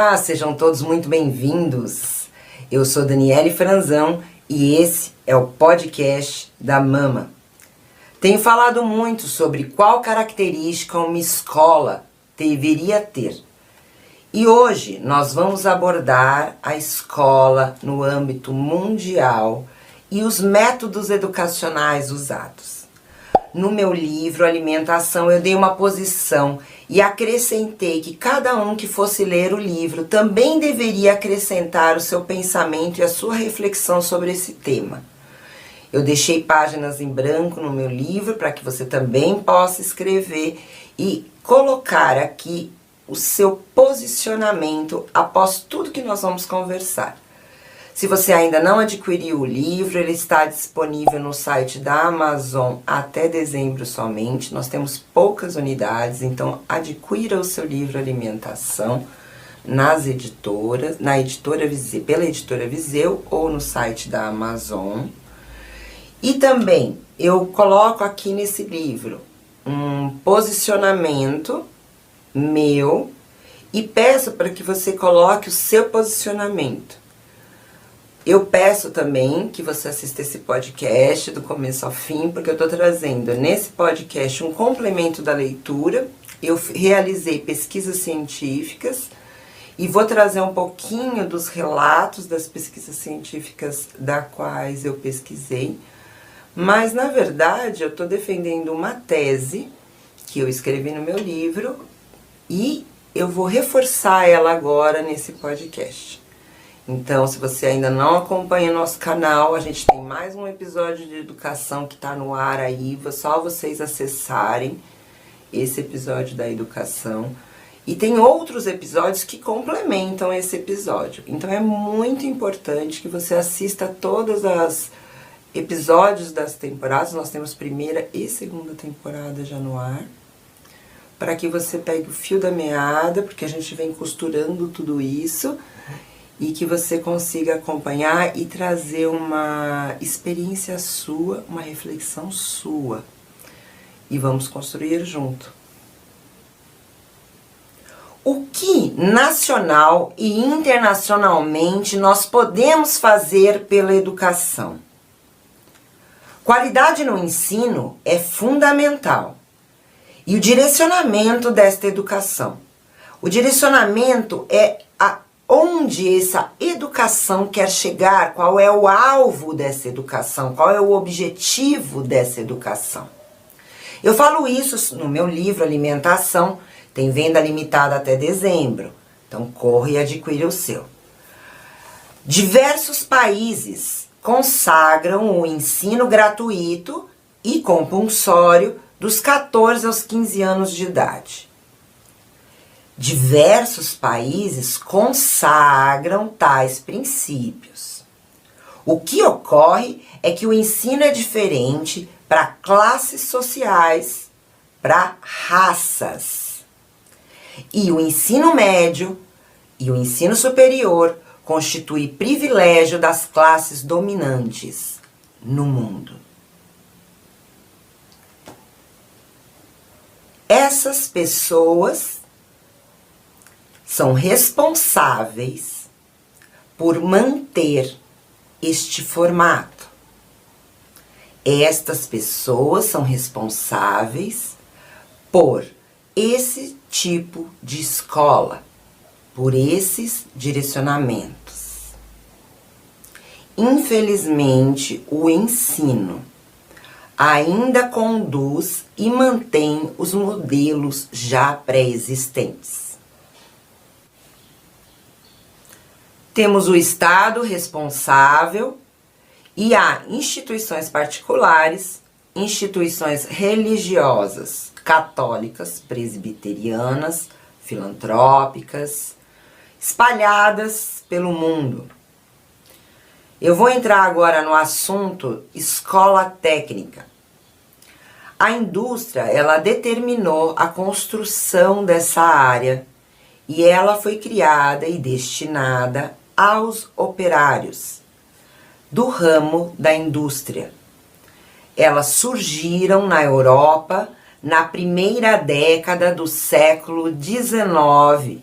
Olá, sejam todos muito bem-vindos. Eu sou Daniele Franzão e esse é o podcast da Mama. Tenho falado muito sobre qual característica uma escola deveria ter. E hoje nós vamos abordar a escola no âmbito mundial e os métodos educacionais usados. No meu livro Alimentação eu dei uma posição e acrescentei que cada um que fosse ler o livro também deveria acrescentar o seu pensamento e a sua reflexão sobre esse tema. Eu deixei páginas em branco no meu livro para que você também possa escrever e colocar aqui o seu posicionamento após tudo que nós vamos conversar. Se você ainda não adquiriu o livro, ele está disponível no site da Amazon até dezembro somente. Nós temos poucas unidades, então adquira o seu livro Alimentação nas editoras, pela editora Viseu ou no site da Amazon. E também eu coloco aqui nesse livro um posicionamento meu e peço para que você coloque o seu posicionamento. Eu peço também que você assista esse podcast do começo ao fim, porque eu estou trazendo nesse podcast um complemento da leitura. Eu realizei pesquisas científicas e vou trazer um pouquinho dos relatos das pesquisas científicas das quais eu pesquisei. Mas, na verdade, eu estou defendendo uma tese que eu escrevi no meu livro e eu vou reforçar ela agora nesse podcast. Então, se você ainda não acompanha nosso canal, a gente tem mais um episódio de educação que está no ar aí. Só vocês acessarem esse episódio da educação. E tem outros episódios que complementam esse episódio. Então, é muito importante que você assista todas as episódios das temporadas. Nós temos primeira e segunda temporada já no ar. Para que você pegue o fio da meada, porque a gente vem costurando tudo isso. E que você consiga acompanhar e trazer uma experiência sua, uma reflexão sua. E vamos construir junto. O que nacional e internacionalmente nós podemos fazer pela educação? Qualidade no ensino é fundamental. E o direcionamento desta educação. O direcionamento é onde essa educação quer chegar, qual é o alvo dessa educação, qual é o objetivo dessa educação. Eu falo isso no meu livro Alimentação, tem venda limitada até dezembro, então corre e adquire o seu. Diversos países consagram o ensino gratuito e compulsório dos 14 aos 15 anos de idade. Diversos países consagram tais princípios. O que ocorre é que o ensino é diferente para classes sociais, para raças. E o ensino médio e o ensino superior constituem privilégio das classes dominantes no mundo. Essas pessoas são responsáveis por manter este formato. Estas pessoas são responsáveis por esse tipo de escola, por esses direcionamentos. Infelizmente, o ensino ainda conduz e mantém os modelos já pré-existentes. Temos o Estado responsável e há instituições particulares, instituições religiosas, católicas, presbiterianas, filantrópicas, espalhadas pelo mundo. Eu vou entrar agora no assunto escola técnica. A indústria, ela determinou a construção dessa área e ela foi criada e destinada aos operários do ramo da indústria. Elas surgiram na Europa na primeira década do século XIX,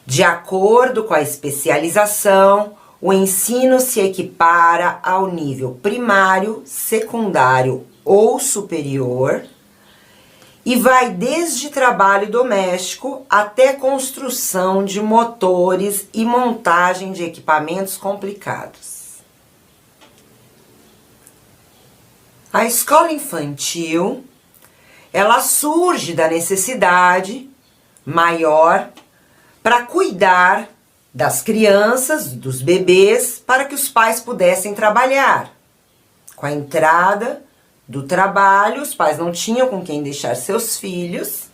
De acordo com a especialização, o ensino se equipara ao nível primário, secundário ou superior e vai desde trabalho doméstico até construção de motores e montagem de equipamentos complicados. A escola infantil, ela surge da necessidade maior para cuidar das crianças, dos bebês, para que os pais pudessem trabalhar. Com a entrada do trabalho, os pais não tinham com quem deixar seus filhos,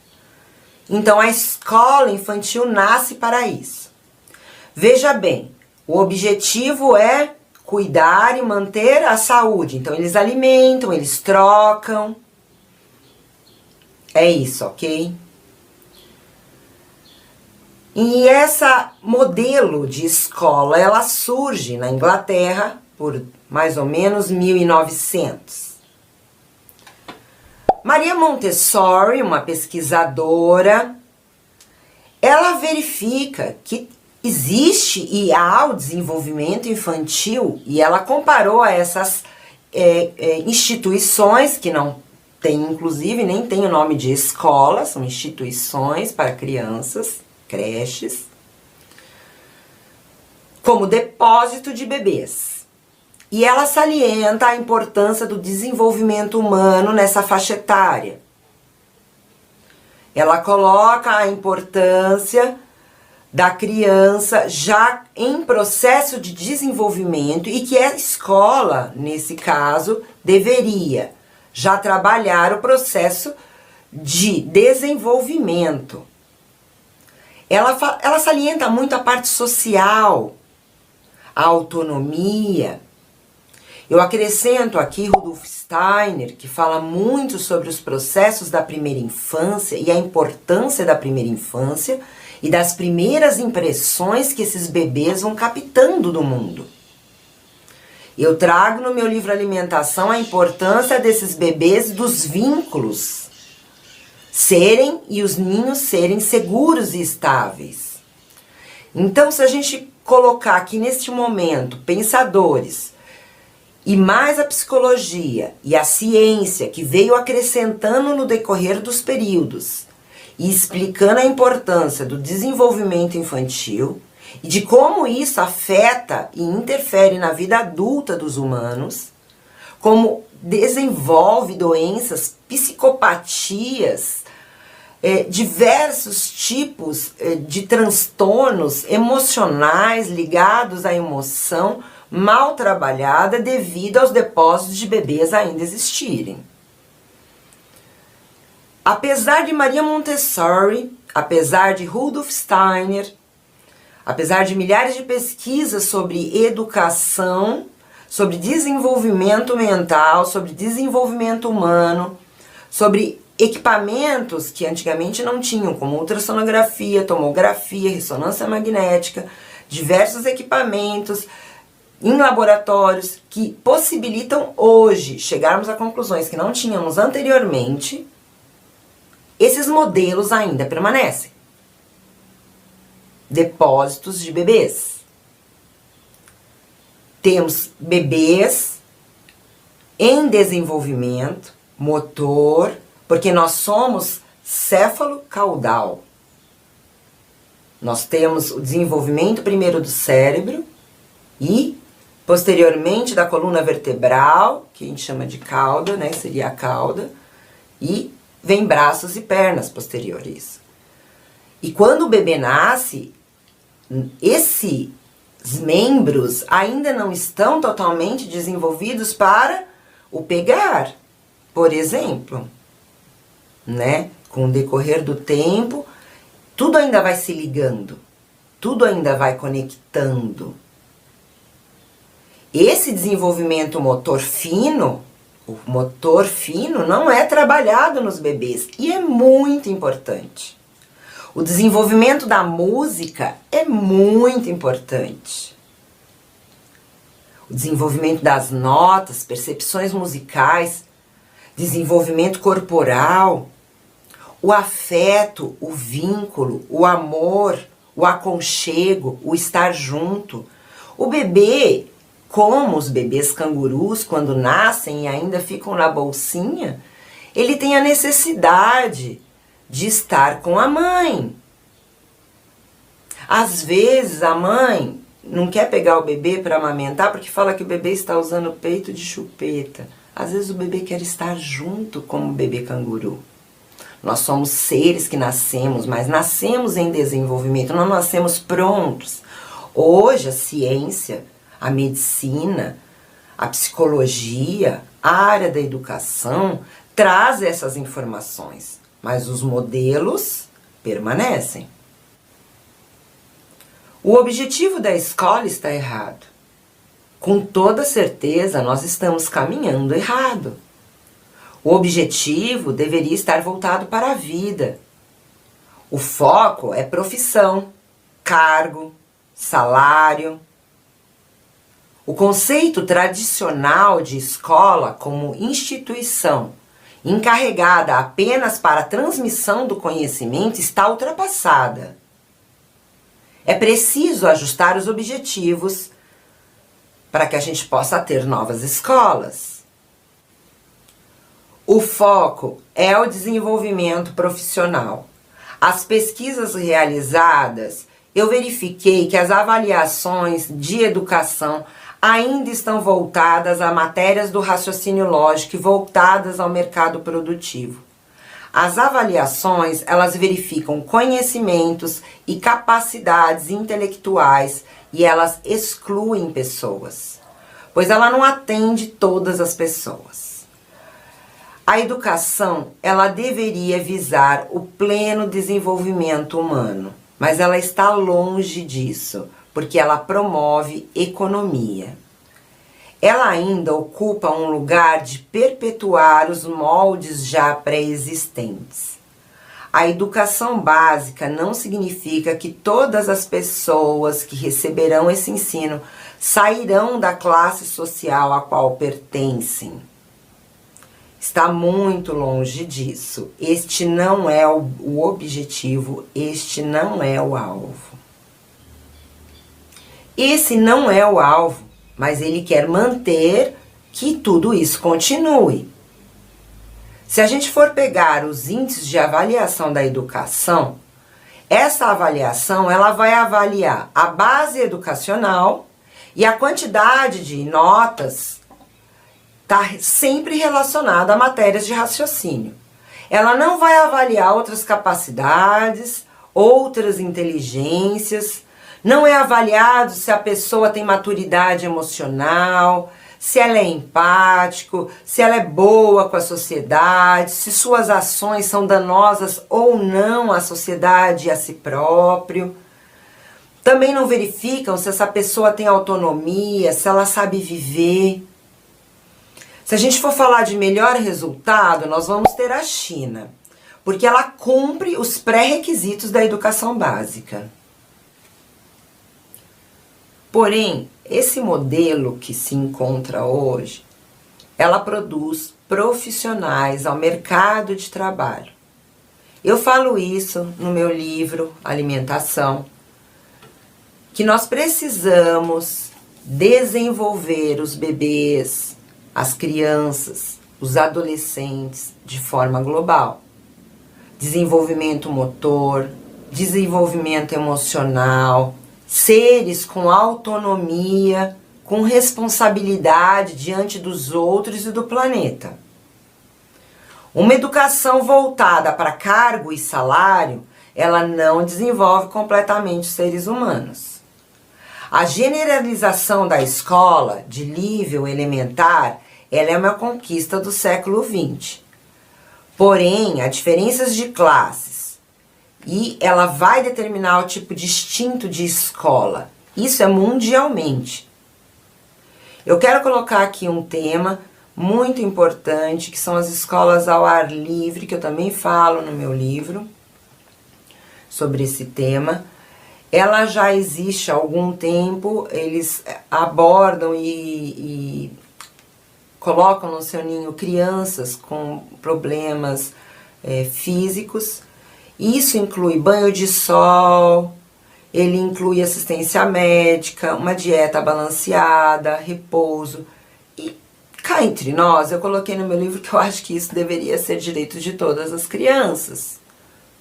então a escola infantil nasce para isso. Veja bem, o objetivo é cuidar e manter a saúde, então eles alimentam, eles trocam, é isso, ok? E essa modelo de escola, ela surge na Inglaterra por mais ou menos 1900. Maria Montessori, uma pesquisadora, ela verifica que existe e há o desenvolvimento infantil e ela comparou a essas instituições que não tem, inclusive, nem tem o nome de escola, são instituições para crianças, creches, como depósito de bebês. E ela salienta a importância do desenvolvimento humano nessa faixa etária. Ela coloca a importância da criança já em processo de desenvolvimento e que a escola, nesse caso, deveria já trabalhar o processo de desenvolvimento. Ela salienta muito a parte social, a autonomia. Eu acrescento aqui Rudolf Steiner, que fala muito sobre os processos da primeira infância e a importância da primeira infância e das primeiras impressões que esses bebês vão captando do mundo. Eu trago no meu livro Alimentação a importância desses bebês, dos vínculos serem e os ninhos serem seguros e estáveis. Então, se a gente colocar aqui neste momento pensadores e mais a psicologia e a ciência que veio acrescentando no decorrer dos períodos e explicando a importância do desenvolvimento infantil e de como isso afeta e interfere na vida adulta dos humanos, como desenvolve doenças, psicopatias, diversos tipos de transtornos emocionais ligados à emoção mal trabalhada devido aos depósitos de bebês ainda existirem. Apesar de Maria Montessori, apesar de Rudolf Steiner, apesar de milhares de pesquisas sobre educação, sobre desenvolvimento mental, sobre desenvolvimento humano, sobre equipamentos que antigamente não tinham, como ultrassonografia, tomografia, ressonância magnética, diversos equipamentos em laboratórios que possibilitam hoje chegarmos a conclusões que não tínhamos anteriormente, esses modelos ainda permanecem. Depósitos de bebês. Temos bebês em desenvolvimento motor, porque nós somos céfalo-caudal. Nós temos o desenvolvimento primeiro do cérebro e posteriormente da coluna vertebral, que a gente chama de cauda, né? Seria a cauda, e vem braços e pernas posteriores. E quando o bebê nasce, esses membros ainda não estão totalmente desenvolvidos para o pegar, por exemplo, né? Com o decorrer do tempo, tudo ainda vai se ligando, tudo ainda vai conectando. Esse desenvolvimento motor fino, o motor fino não é trabalhado nos bebês e é muito importante. O desenvolvimento da música é muito importante. O desenvolvimento das notas, percepções musicais, desenvolvimento corporal, o afeto, o vínculo, o amor, o aconchego, o estar junto. O bebê, como os bebês cangurus, quando nascem e ainda ficam na bolsinha, ele tem a necessidade de estar com a mãe. Às vezes a mãe não quer pegar o bebê para amamentar porque fala que o bebê está usando o peito de chupeta. Às vezes o bebê quer estar junto como o bebê canguru. Nós somos seres que nascemos, mas nascemos em desenvolvimento, não nascemos prontos. Hoje a ciência, a medicina, a psicologia, a área da educação traz essas informações, mas os modelos permanecem. O objetivo da escola está errado. Com toda certeza, nós estamos caminhando errado. O objetivo deveria estar voltado para a vida. O foco é profissão, cargo, salário. O conceito tradicional de escola como instituição encarregada apenas para a transmissão do conhecimento está ultrapassada. É preciso ajustar os objetivos para que a gente possa ter novas escolas. O foco é o desenvolvimento profissional. As pesquisas realizadas, eu verifiquei que as avaliações de educação ainda estão voltadas a matérias do raciocínio lógico e voltadas ao mercado produtivo. As avaliações, elas verificam conhecimentos e capacidades intelectuais e elas excluem pessoas, pois ela não atende todas as pessoas. A educação, ela deveria visar o pleno desenvolvimento humano, mas ela está longe disso, porque ela promove economia. Ela ainda ocupa um lugar de perpetuar os moldes já pré-existentes. A educação básica não significa que todas as pessoas que receberão esse ensino sairão da classe social a qual pertencem. Está muito longe disso. Este não é o objetivo, este não é o alvo. Esse não é o alvo, mas ele quer manter que tudo isso continue. Se a gente for pegar os índices de avaliação da educação, essa avaliação ela vai avaliar a base educacional e a quantidade de notas está sempre relacionada a matérias de raciocínio. Ela não vai avaliar outras capacidades, outras inteligências. Não é avaliado se a pessoa tem maturidade emocional, se ela é empático, se ela é boa com a sociedade, se suas ações são danosas ou não à sociedade e a si próprio. Também não verificam se essa pessoa tem autonomia, se ela sabe viver. Se a gente for falar de melhor resultado, nós vamos ter a China, porque ela cumpre os pré-requisitos da educação básica. Porém, esse modelo que se encontra hoje, ela produz profissionais ao mercado de trabalho. Eu falo isso no meu livro Alimentação, que nós precisamos desenvolver os bebês, as crianças, os adolescentes de forma global. Desenvolvimento motor, desenvolvimento emocional, seres com autonomia, com responsabilidade diante dos outros e do planeta. Uma educação voltada para cargo e salário, ela não desenvolve completamente os seres humanos. A generalização da escola de nível elementar, ela é uma conquista do século XX. Porém, há diferenças de classes e ela vai determinar o tipo distinto de escola. Isso é mundialmente. Eu quero colocar aqui um tema muito importante, que são as escolas ao ar livre, que eu também falo no meu livro sobre esse tema. Ela já existe há algum tempo, eles abordam e colocam no seu ninho crianças com problemas físicos. Isso inclui banho de sol, Ele inclui assistência médica, uma dieta balanceada, repouso. E cá entre nós, eu coloquei no meu livro que eu acho que isso deveria ser direito de todas as crianças.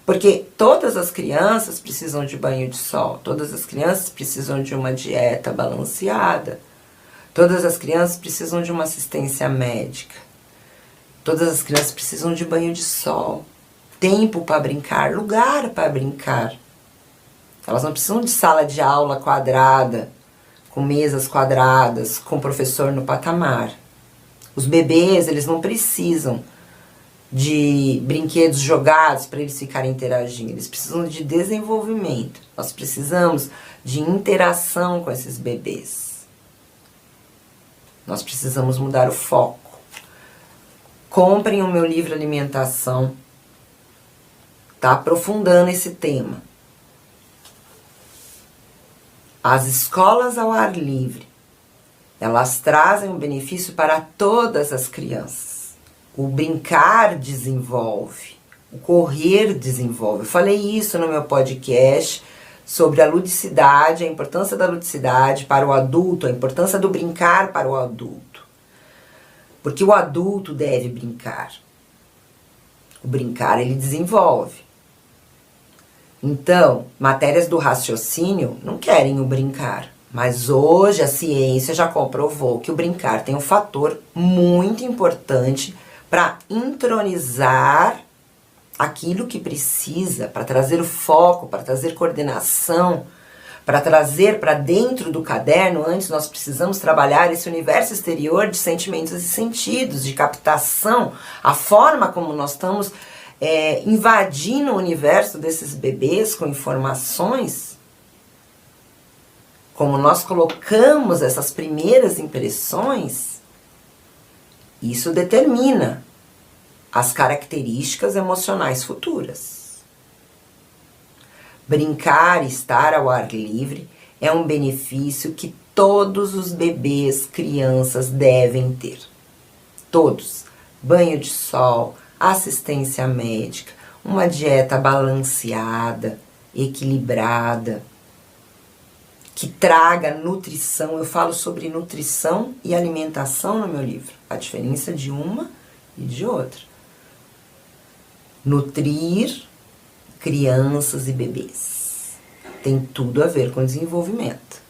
Porque todas as crianças precisam de banho de sol, todas as crianças precisam de uma dieta balanceada, todas as crianças precisam de uma assistência médica, todas as crianças precisam de banho de sol, tempo para brincar, lugar para brincar. Elas não precisam de sala de aula quadrada, com mesas quadradas, com professor no patamar. Os bebês, eles não precisam de brinquedos jogados para eles ficarem interagindo. Eles precisam de desenvolvimento. Nós precisamos de interação com esses bebês. Nós precisamos mudar o foco. Comprem o meu livro Alimentação. Tá aprofundando esse tema. As escolas ao ar livre, elas trazem um benefício para todas as crianças. O brincar desenvolve, o correr desenvolve. Eu falei isso no meu podcast sobre a ludicidade, a importância da ludicidade para o adulto, a importância do brincar para o adulto. Porque o adulto deve brincar. O brincar, ele desenvolve. Então, matérias do raciocínio não querem o brincar. Mas hoje a ciência já comprovou que o brincar tem um fator muito importante para entronizar aquilo que precisa, para trazer o foco, para trazer coordenação, para trazer para dentro do caderno. Antes nós precisamos trabalhar esse universo exterior de sentimentos e sentidos, de captação, a forma como nós estamos invadindo o universo desses bebês com informações, como nós colocamos essas primeiras impressões, isso determina as características emocionais futuras. Brincar e estar ao ar livre é um benefício que todos os bebês, crianças devem ter. Todos. Banho de sol, assistência médica, uma dieta balanceada, equilibrada, que traga nutrição. Eu falo sobre nutrição e alimentação no meu livro, a diferença de uma e de outra. Nutrir crianças e bebês tem tudo a ver com desenvolvimento.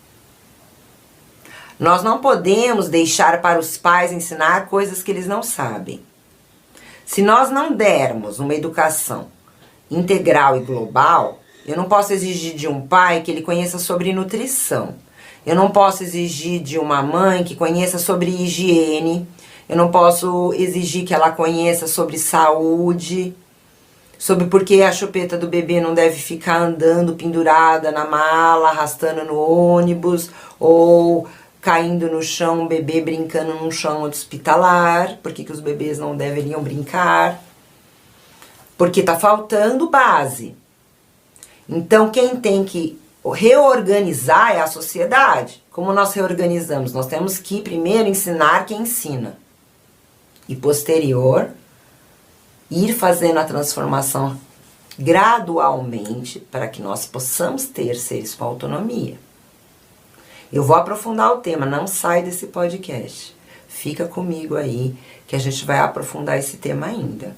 Nós não podemos deixar para os pais ensinar coisas que eles não sabem. Se nós não dermos uma educação integral e global, eu não posso exigir de um pai que ele conheça sobre nutrição. Eu não posso exigir de uma mãe que conheça sobre higiene. Eu não posso exigir que ela conheça sobre saúde, sobre por que a chupeta do bebê não deve ficar andando pendurada na mala, arrastando no ônibus, ou caindo no chão, um bebê brincando num chão hospitalar. Por que os bebês não deveriam brincar? Porque tá faltando base. Então, quem tem que reorganizar é a sociedade. Como nós reorganizamos? Nós temos que primeiro ensinar quem ensina. E posterior, ir fazendo a transformação gradualmente para que nós possamos ter seres com autonomia. Eu vou aprofundar o tema, não sai desse podcast. Fica comigo aí, que a gente vai aprofundar esse tema ainda.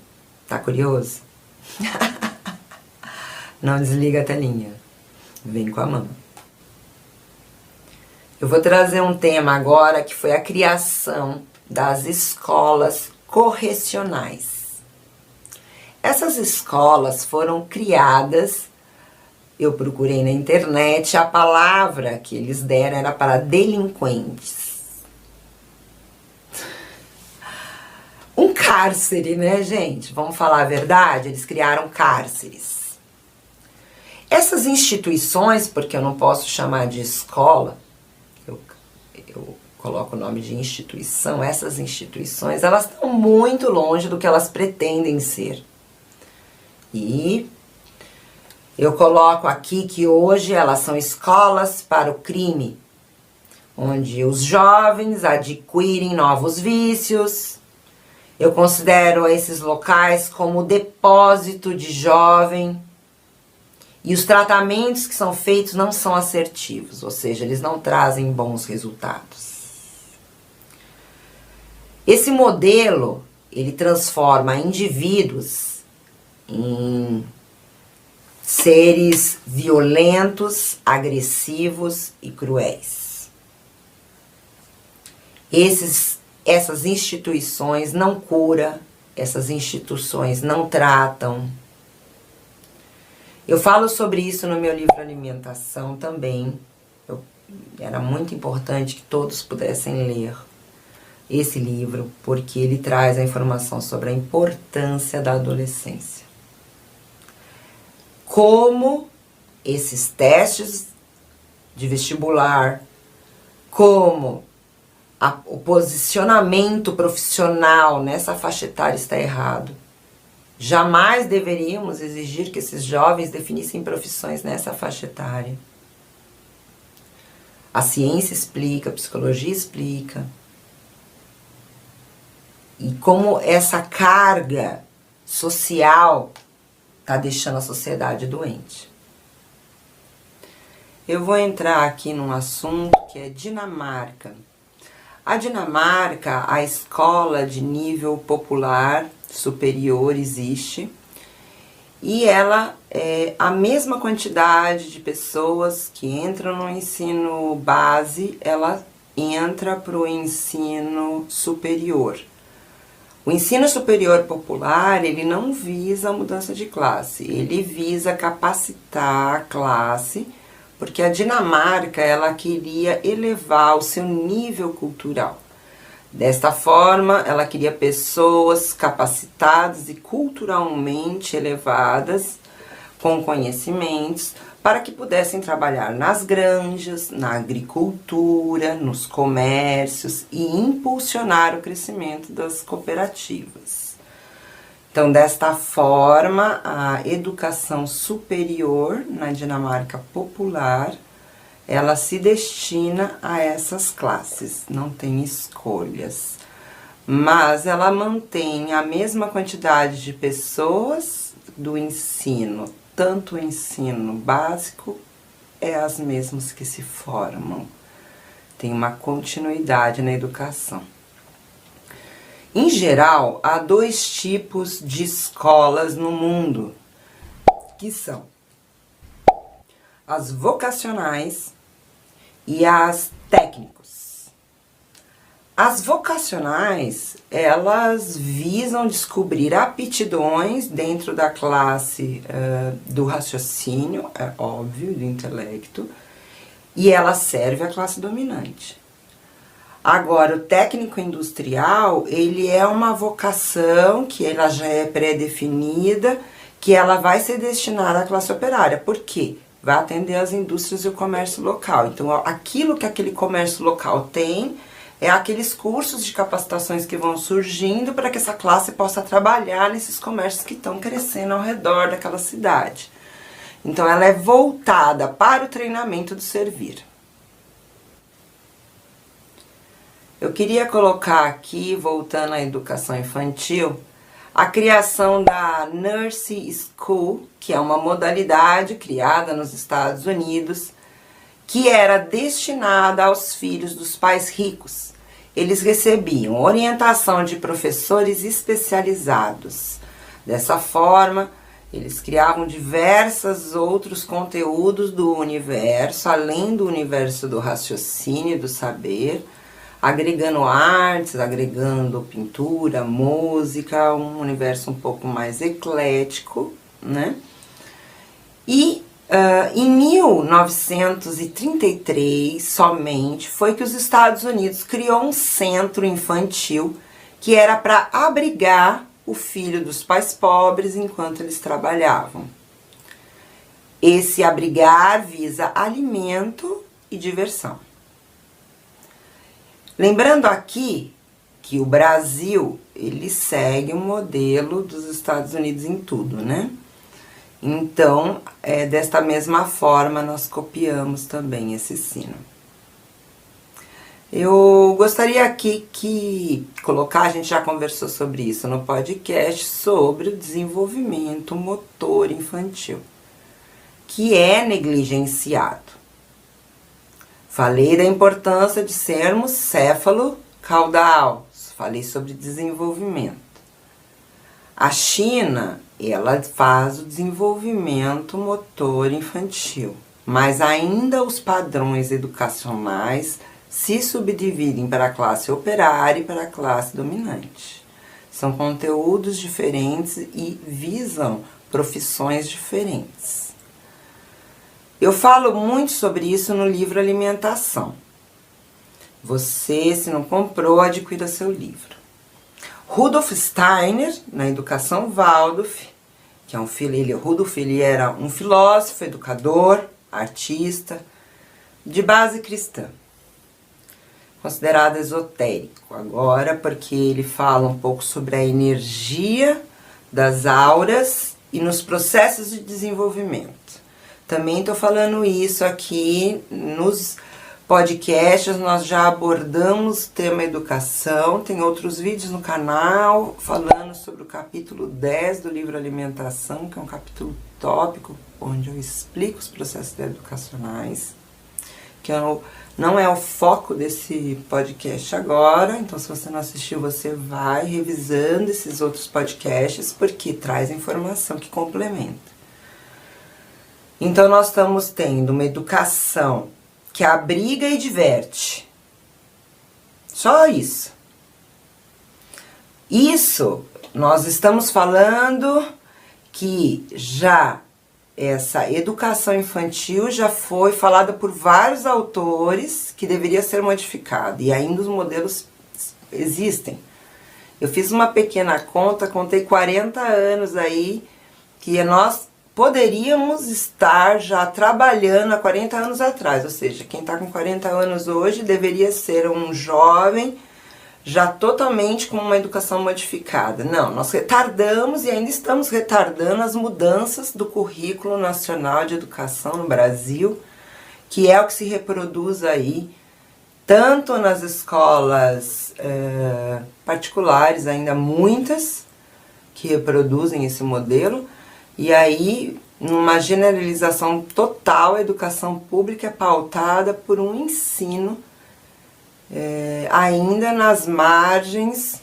Tá curioso? Não desliga a telinha. Vem com a mão. Eu vou trazer um tema agora que foi a criação das escolas correcionais. Essas escolas foram criadas, eu procurei na internet, a palavra que eles deram era para delinquentes. Um cárcere, né, gente? Vamos falar a verdade? Eles criaram cárceres. Essas instituições, porque eu não posso chamar de escola, eu coloco o nome de instituição, essas instituições, elas estão muito longe do que elas pretendem ser. E eu coloco aqui que hoje elas são escolas para o crime, onde os jovens adquirem novos vícios. Eu considero esses locais como depósito de jovem. E os tratamentos que são feitos não são assertivos, ou seja, eles não trazem bons resultados. Esse modelo, ele transforma indivíduos em seres violentos, agressivos e cruéis. Essas instituições não curam, essas instituições não tratam. Eu falo sobre isso no meu livro Alimentação também. Era muito importante que todos pudessem ler esse livro, porque ele traz a informação sobre a importância da adolescência. Como esses testes de vestibular, como o posicionamento profissional nessa faixa etária está errado. Jamais deveríamos exigir que esses jovens definissem profissões nessa faixa etária. A ciência explica, a psicologia explica. E como essa carga social está deixando a sociedade doente. Eu vou entrar aqui num assunto que é Dinamarca. A Dinamarca, a escola de nível popular superior existe, e ela é a mesma quantidade de pessoas que entram no ensino base, ela entra para o ensino superior. O ensino superior popular, ele não visa a mudança de classe, ele visa capacitar a classe, porque a Dinamarca, ela queria elevar o seu nível cultural. Desta forma, ela queria pessoas capacitadas e culturalmente elevadas, com conhecimentos, para que pudessem trabalhar nas granjas, na agricultura, nos comércios e impulsionar o crescimento das cooperativas. Então, desta forma, a educação superior na Dinamarca popular, ela se destina a essas classes, não tem escolhas. Mas ela mantém a mesma quantidade de pessoas do ensino, tanto o ensino básico é as mesmas que se formam. Tem uma continuidade na educação. Em geral, há dois tipos de escolas no mundo, que são as vocacionais e as técnicos. As vocacionais, elas visam descobrir aptidões dentro da classe do raciocínio, é óbvio, do intelecto, e ela serve à classe dominante. Agora, o técnico industrial, ele é uma vocação que ela já é pré-definida, que ela vai ser destinada à classe operária. Por quê? Vai atender as indústrias e o comércio local. Então, aquilo que aquele comércio local tem é aqueles cursos de capacitações que vão surgindo para que essa classe possa trabalhar nesses comércios que estão crescendo ao redor daquela cidade. Então, ela é voltada para o treinamento do servir. Eu queria colocar aqui, voltando à educação infantil, a criação da Nursery School, que é uma modalidade criada nos Estados Unidos, que era destinada aos filhos dos pais ricos. Eles recebiam orientação de professores especializados. Dessa forma, eles criavam diversos outros conteúdos do universo, além do universo do raciocínio e do saber, agregando artes, agregando pintura, música, um universo um pouco mais eclético, né? E em 1933, somente, foi que os Estados Unidos criou um centro infantil que era para abrigar o filho dos pais pobres enquanto eles trabalhavam. Esse abrigar visa alimento e diversão. Lembrando aqui que o Brasil, ele segue o modelo dos Estados Unidos em tudo, né? Então, desta mesma forma, nós copiamos também esse ensino. Eu gostaria aqui a gente já conversou sobre isso no podcast, sobre o desenvolvimento motor infantil. que é negligenciado. Falei da importância de sermos céfalo-caudal, falei sobre desenvolvimento. A China, ela faz o desenvolvimento motor infantil, mas ainda os padrões educacionais se subdividem para a classe operária e para a classe dominante. São conteúdos diferentes e visam profissões diferentes. Eu falo muito sobre isso no livro Alimentação. Você, se não comprou, adquira seu livro. Rudolf Steiner, na Educação Waldorf, que é um filho, Rudolf ele era um filósofo, educador, artista, de base cristã. Considerado esotérico agora, porque ele fala um pouco sobre a energia das auras e nos processos de desenvolvimento. Também estou falando isso aqui nos podcasts, nós já abordamos o tema educação, tem outros vídeos no canal falando sobre o capítulo 10 do livro Alimentação, que é um capítulo tópico, onde eu explico os processos educacionais, que não é o foco desse podcast agora, então se você não assistiu, você vai revisando esses outros podcasts, porque traz informação que complementa. Então nós estamos tendo uma educação que abriga e diverte. Só isso. Isso, nós estamos falando que já essa educação infantil já foi falada por vários autores que deveria ser modificada. E ainda os modelos existem. Eu fiz uma pequena conta, contei 40 anos aí, que nós poderíamos estar já trabalhando há 40 anos atrás, ou seja, quem está com 40 anos hoje deveria ser um jovem já totalmente com uma educação modificada. Não, nós retardamos e ainda estamos retardando as mudanças do Currículo Nacional de Educação no Brasil, que é o que se reproduz aí, tanto nas escolas particulares, ainda muitas que reproduzem esse modelo, e aí, numa generalização total, a educação pública é pautada por um ensino ainda nas margens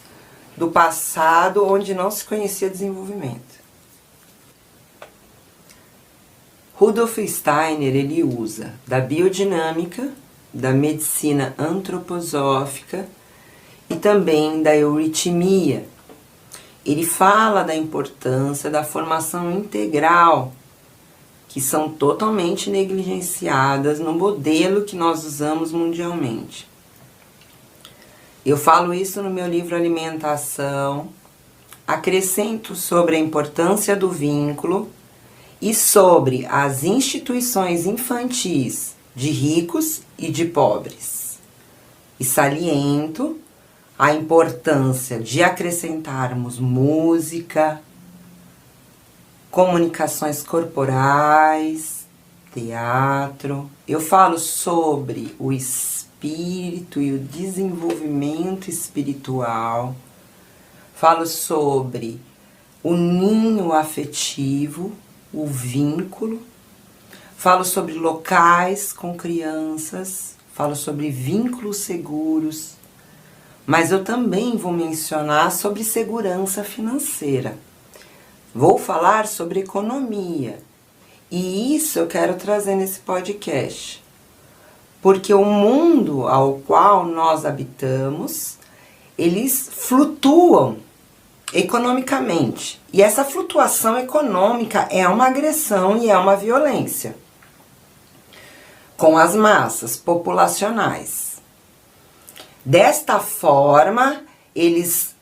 do passado, onde não se conhecia desenvolvimento. Rudolf Steiner, ele usa da biodinâmica, da medicina antroposófica e também da euritmia. Ele fala da importância da formação integral, que são totalmente negligenciadas no modelo que nós usamos mundialmente. Eu falo isso no meu livro Alimentação, acrescento sobre a importância do vínculo e sobre as instituições infantis de ricos e de pobres. E saliento a importância de acrescentarmos música, comunicações corporais, teatro. Eu falo sobre o espírito e o desenvolvimento espiritual. Falo sobre o ninho afetivo, o vínculo. Falo sobre locais com crianças. Falo sobre vínculos seguros. Mas eu também vou mencionar sobre segurança financeira. Vou falar sobre economia. E isso eu quero trazer nesse podcast. Porque o mundo ao qual nós habitamos, eles flutuam economicamente. E essa flutuação econômica é uma agressão e é uma violência com as massas populacionais. Desta forma, eles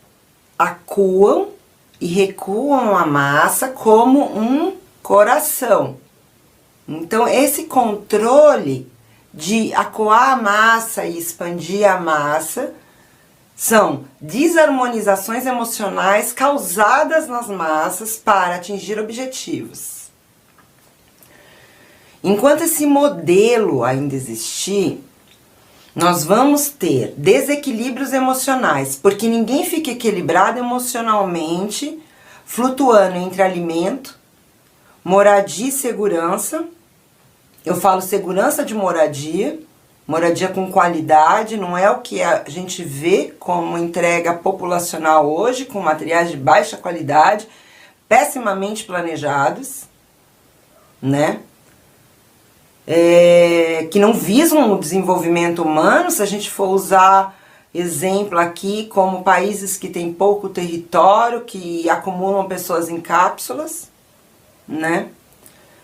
acuam e recuam a massa como um coração. Então, esse controle de acuar a massa e expandir a massa são desarmonizações emocionais causadas nas massas para atingir objetivos. Enquanto esse modelo ainda existir, nós vamos ter desequilíbrios emocionais, porque ninguém fica equilibrado emocionalmente, flutuando entre alimento, moradia e segurança. Eu falo segurança de moradia, moradia com qualidade, não é o que a gente vê como entrega populacional hoje, com materiais de baixa qualidade, pessimamente planejados, né? Que não visam o desenvolvimento humano. Se a gente for usar exemplo aqui como países que têm pouco território, que acumulam pessoas em cápsulas, né?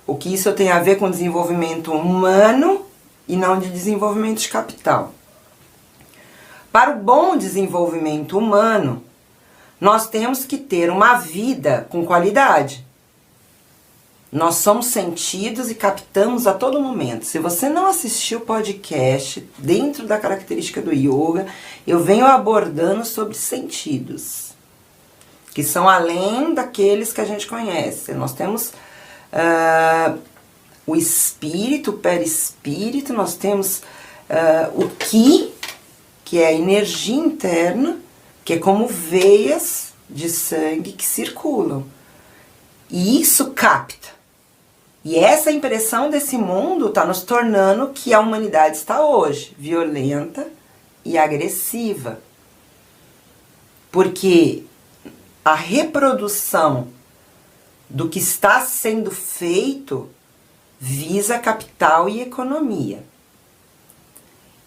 O que isso tem a ver com desenvolvimento humano e não de desenvolvimento de capital. Para o bom desenvolvimento humano, nós temos que ter uma vida com qualidade. Nós somos sentidos e captamos a todo momento. Se você não assistiu o podcast, dentro da característica do yoga, eu venho abordando sobre sentidos, que são além daqueles que a gente conhece. Nós temos o espírito, o perispírito, nós temos o ki, que é a energia interna, que é como veias de sangue que circulam. E isso capta. E essa impressão desse mundo está nos tornando o que a humanidade está hoje, violenta e agressiva. Porque a reprodução do que está sendo feito visa capital e economia.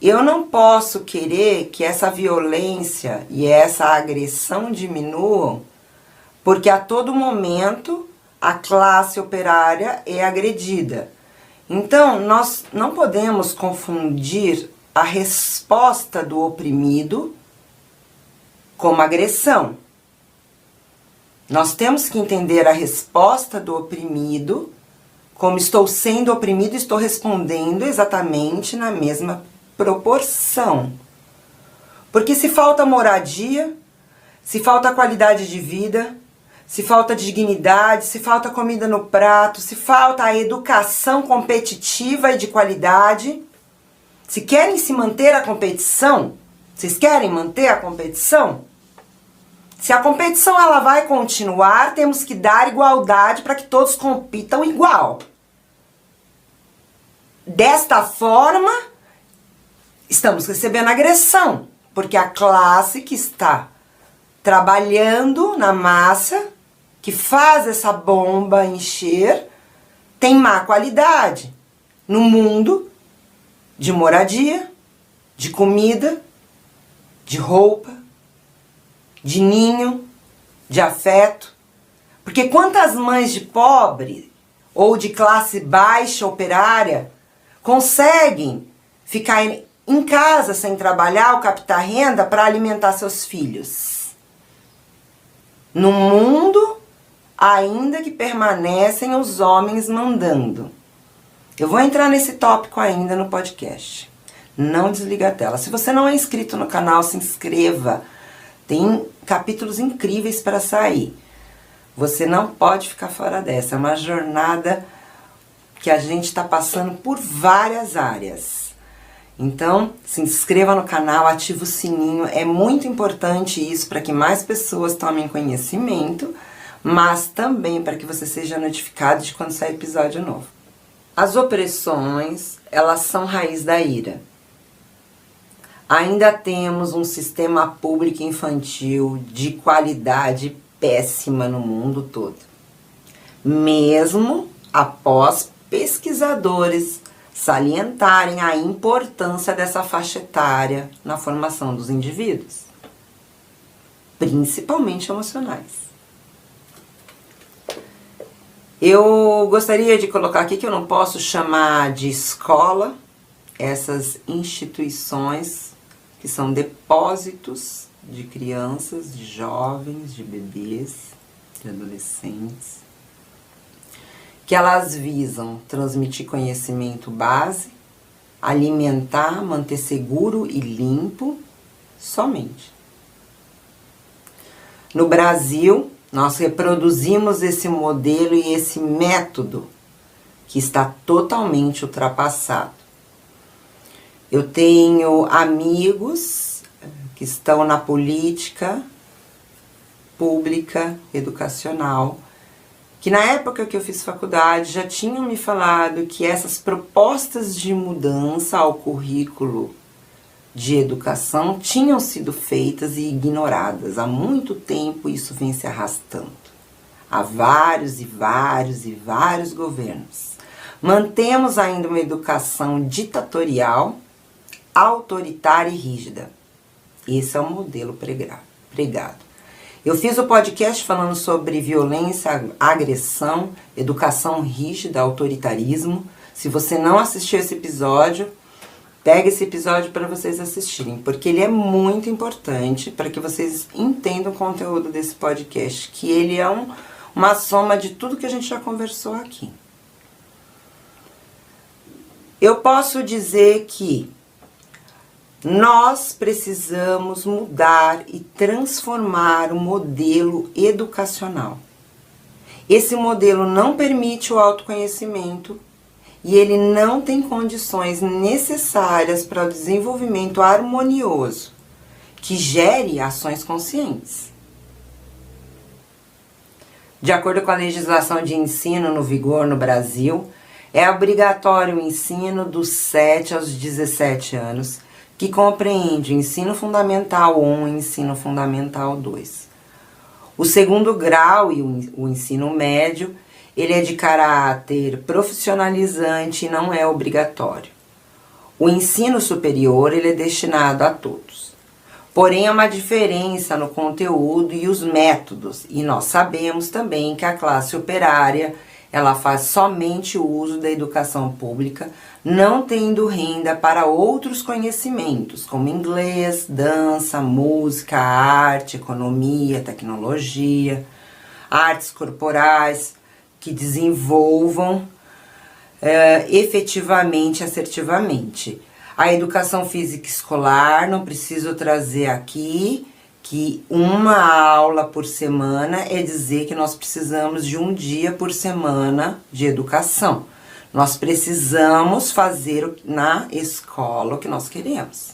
Eu não posso querer que essa violência e essa agressão diminuam, porque a todo momento a classe operária é agredida. Então, nós não podemos confundir a resposta do oprimido como agressão. Nós temos que entender a resposta do oprimido como estou sendo oprimido e estou respondendo exatamente na mesma proporção. Porque se falta moradia, se falta qualidade de vida, se falta dignidade, se falta comida no prato, se falta a educação competitiva e de qualidade, se querem se manter a competição, vocês querem manter a competição? Se a competição ela vai continuar, temos que dar igualdade para que todos compitam igual. Desta forma, estamos recebendo agressão, porque a classe que está trabalhando na massa, que faz essa bomba encher, tem má qualidade no mundo de moradia, de comida, de roupa, de ninho, de afeto. Porque quantas mães de pobre ou de classe baixa operária conseguem ficar em casa sem trabalhar ou captar renda para alimentar seus filhos? No mundo, ainda que permanecem os homens mandando. Eu vou entrar nesse tópico ainda no podcast. Não desliga a tela. Se você não é inscrito no canal, se inscreva. Tem capítulos incríveis para sair. Você não pode ficar fora dessa. É uma jornada que a gente está passando por várias áreas. Então, se inscreva no canal, ative o sininho. É muito importante isso para que mais pessoas tomem conhecimento, mas também para que você seja notificado de quando sair episódio novo. As opressões, elas são raiz da ira. Ainda temos um sistema público infantil de qualidade péssima no mundo todo. Mesmo após pesquisadores salientarem a importância dessa faixa etária na formação dos indivíduos, principalmente emocionais. Eu gostaria de colocar aqui que eu não posso chamar de escola essas instituições que são depósitos de crianças, de jovens, de bebês, de adolescentes, que elas visam transmitir conhecimento base, alimentar, manter seguro e limpo somente. No Brasil, nós reproduzimos esse modelo e esse método que está totalmente ultrapassado. Eu tenho amigos que estão na política pública, educacional, que na época que eu fiz faculdade já tinham me falado que essas propostas de mudança ao currículo de educação tinham sido feitas e ignoradas. Há muito tempo isso vem se arrastando. Há vários e vários e vários governos. Mantemos ainda uma educação ditatorial, autoritária e rígida. Esse é o modelo pregado. Eu fiz o podcast falando sobre violência, agressão, educação rígida, autoritarismo. Se você não assistiu esse episódio, pega esse episódio para vocês assistirem, porque ele é muito importante para que vocês entendam o conteúdo desse podcast, que ele é uma soma de tudo que a gente já conversou aqui. Eu posso dizer que nós precisamos mudar e transformar o modelo educacional. Esse modelo não permite o autoconhecimento e ele não tem condições necessárias para o desenvolvimento harmonioso que gere ações conscientes. De acordo com a legislação de ensino no vigor no Brasil, é obrigatório o ensino dos 7 aos 17 anos, que compreende o ensino fundamental 1 e ensino fundamental 2. O segundo grau e o ensino médio, ele é de caráter profissionalizante e não é obrigatório. O ensino superior, ele é destinado a todos. Porém, há uma diferença no conteúdo e os métodos, e nós sabemos também que a classe operária, ela faz somente o uso da educação pública, não tendo renda para outros conhecimentos, como inglês, dança, música, arte, economia, tecnologia, artes corporais, que desenvolvam efetivamente, assertivamente. A educação física escolar, não preciso trazer aqui, que uma aula por semana é dizer que nós precisamos de um dia por semana de educação. Nós precisamos fazer na escola o que nós queremos.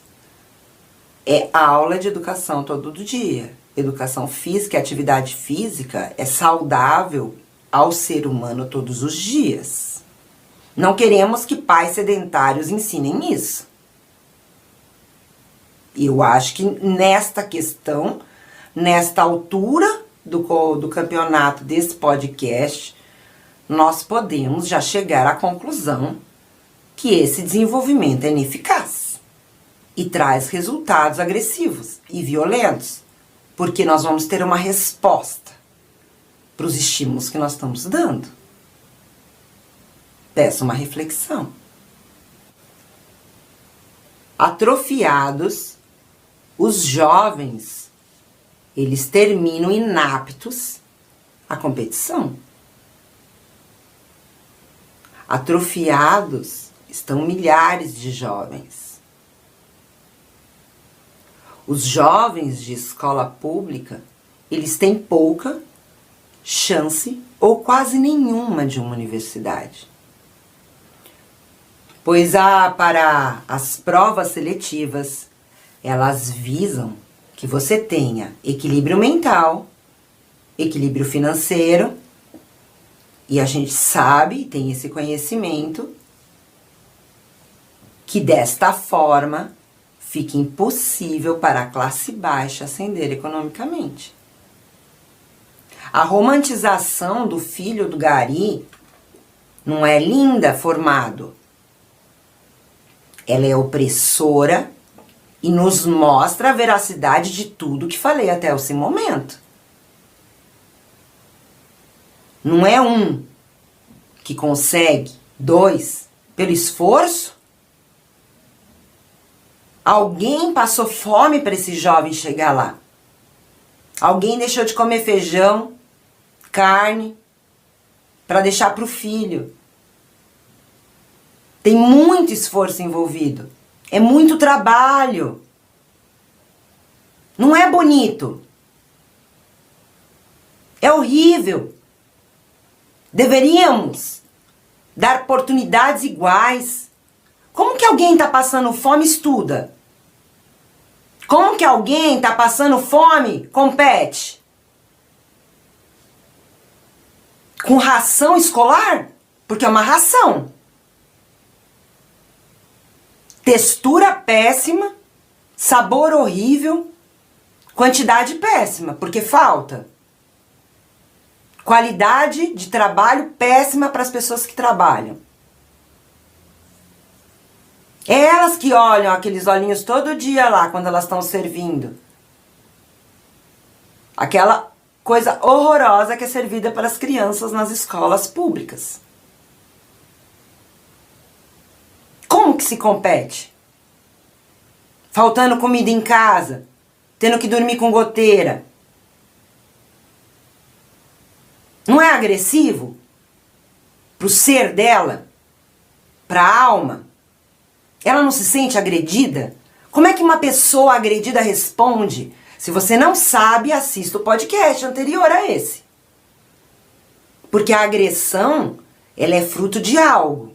É aula de educação todo dia. Educação física, atividade física é saudável ao ser humano todos os dias. Não queremos que pais sedentários ensinem isso. Eu acho que nesta questão, nesta altura do campeonato desse podcast, nós podemos já chegar à conclusão que esse desenvolvimento é ineficaz e traz resultados agressivos e violentos, porque nós vamos ter uma resposta para os estímulos que nós estamos dando. Peço uma reflexão. Atrofiados, os jovens, eles terminam inaptos à competição. Atrofiados estão milhares de jovens. Os jovens de escola pública, eles têm pouca chance ou quase nenhuma de uma universidade. Pois para as provas seletivas, elas visam que você tenha equilíbrio mental, equilíbrio financeiro, e a gente sabe, tem esse conhecimento, que desta forma fica impossível para a classe baixa ascender economicamente. A romantização do filho do gari não é linda formado. Ela é opressora e nos mostra a veracidade de tudo que falei até esse momento. Não é um que consegue, 2 pelo esforço. Alguém passou fome para esse jovem chegar lá. Alguém deixou de comer feijão, carne, para deixar para o filho. Tem muito esforço envolvido. É muito trabalho. Não é bonito. É horrível. Deveríamos dar oportunidades iguais. Como que alguém está passando fome e estuda? Como que alguém está passando fome, compete? com ração escolar, porque é uma ração. Textura péssima, sabor horrível, quantidade péssima, porque falta. Qualidade de trabalho péssima para as pessoas que trabalham. É elas que olham aqueles olhinhos todo dia lá, quando elas estão servindo. Aquela coisa horrorosa que é servida para as crianças nas escolas públicas. Como que se compete? Faltando comida em casa, tendo que dormir com goteira. Não é agressivo pro ser dela, pra alma? Ela não se sente agredida? Como é que uma pessoa agredida responde? Se você não sabe, assista o podcast anterior a esse. Porque a agressão, ela é fruto de algo.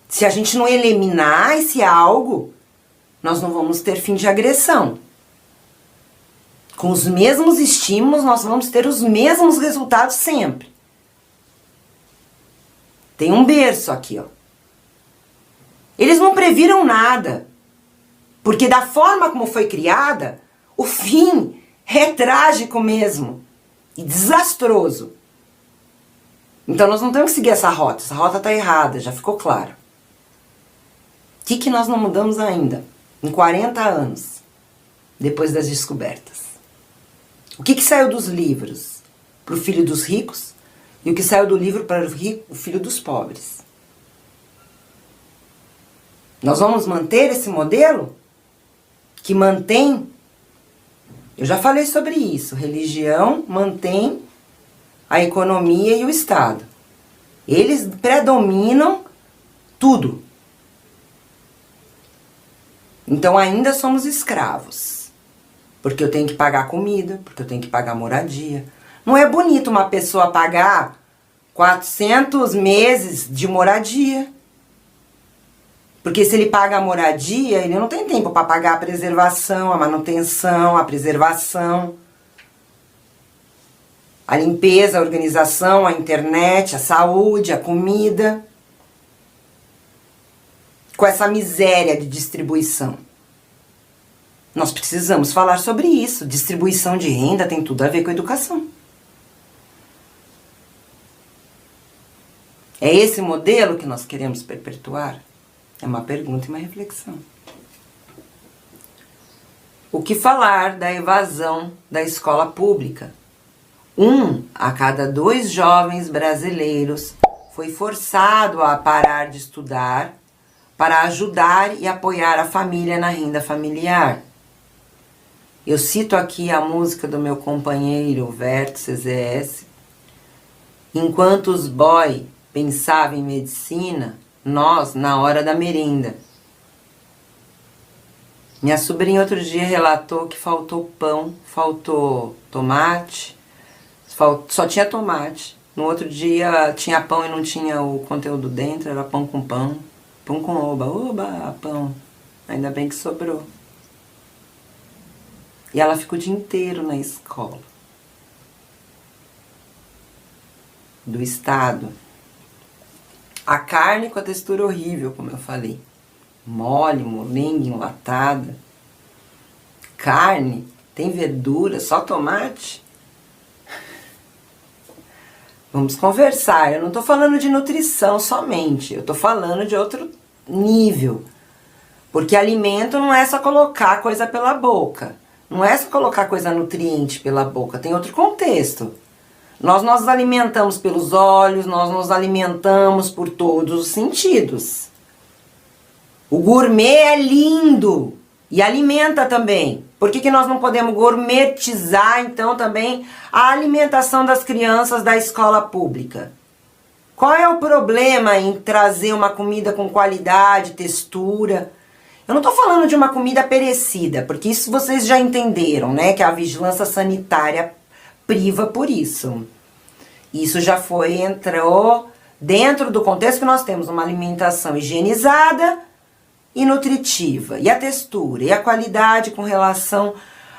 Se a gente não eliminar esse algo, nós não vamos ter fim de agressão. Com os mesmos estímulos, nós vamos ter os mesmos resultados sempre. Tem um berço aqui, ó. Eles não previram nada. Porque da forma como foi criada, o fim é trágico mesmo. E desastroso. Então nós não temos que seguir essa rota. Essa rota está errada, já ficou claro. O que nós não mudamos ainda? Em 40 anos, depois das descobertas. O que saiu dos livros para o filho dos ricos e o que saiu do livro para o filho dos pobres? Nós vamos manter esse modelo que mantém, eu já falei sobre isso, religião mantém a economia e o Estado. Eles predominam tudo. Então ainda somos escravos. Porque eu tenho que pagar comida, porque eu tenho que pagar moradia. Não é bonito uma pessoa pagar 400 meses de moradia. Porque se ele paga a moradia, ele não tem tempo para pagar a preservação, a manutenção, a preservação, a limpeza, a organização, a internet, a saúde, a comida. Com essa miséria de distribuição. Nós precisamos falar sobre isso. Distribuição de renda tem tudo a ver com educação. É esse modelo que nós queremos perpetuar? É uma pergunta e uma reflexão. O que falar da evasão da escola pública? 1 a cada 2 jovens brasileiros foi forçado a parar de estudar para ajudar e apoiar a família na renda familiar. Eu cito aqui a música do meu companheiro Vértice ZS. Enquanto os boy pensavam em medicina, nós na hora da merenda. Minha sobrinha outro dia relatou que faltou pão, faltou tomate, só tinha tomate. No outro dia tinha pão e não tinha o conteúdo dentro, era pão com pão. Pão com oba, pão. Ainda bem que sobrou. E ela ficou o dia inteiro na escola. Do Estado. A carne com a textura horrível, como eu falei. Mole, molenga, enlatada. Carne, tem verdura, só tomate. Vamos conversar. Eu não estou falando de nutrição somente. Eu estou falando de outro nível. Porque alimento não é só colocar coisa pela boca. Não é só colocar coisa nutriente pela boca. Tem outro contexto. Nós nos alimentamos pelos olhos, nós nos alimentamos por todos os sentidos. O gourmet é lindo e alimenta também. Por que nós não podemos gourmetizar, então, também a alimentação das crianças da escola pública? Qual é o problema em trazer uma comida com qualidade, textura? Eu não estou falando de uma comida perecida, porque isso vocês já entenderam, né? Que a vigilância sanitária priva por isso. Isso já entrou dentro do contexto que nós temos uma alimentação higienizada e nutritiva. E a textura, e a qualidade com relação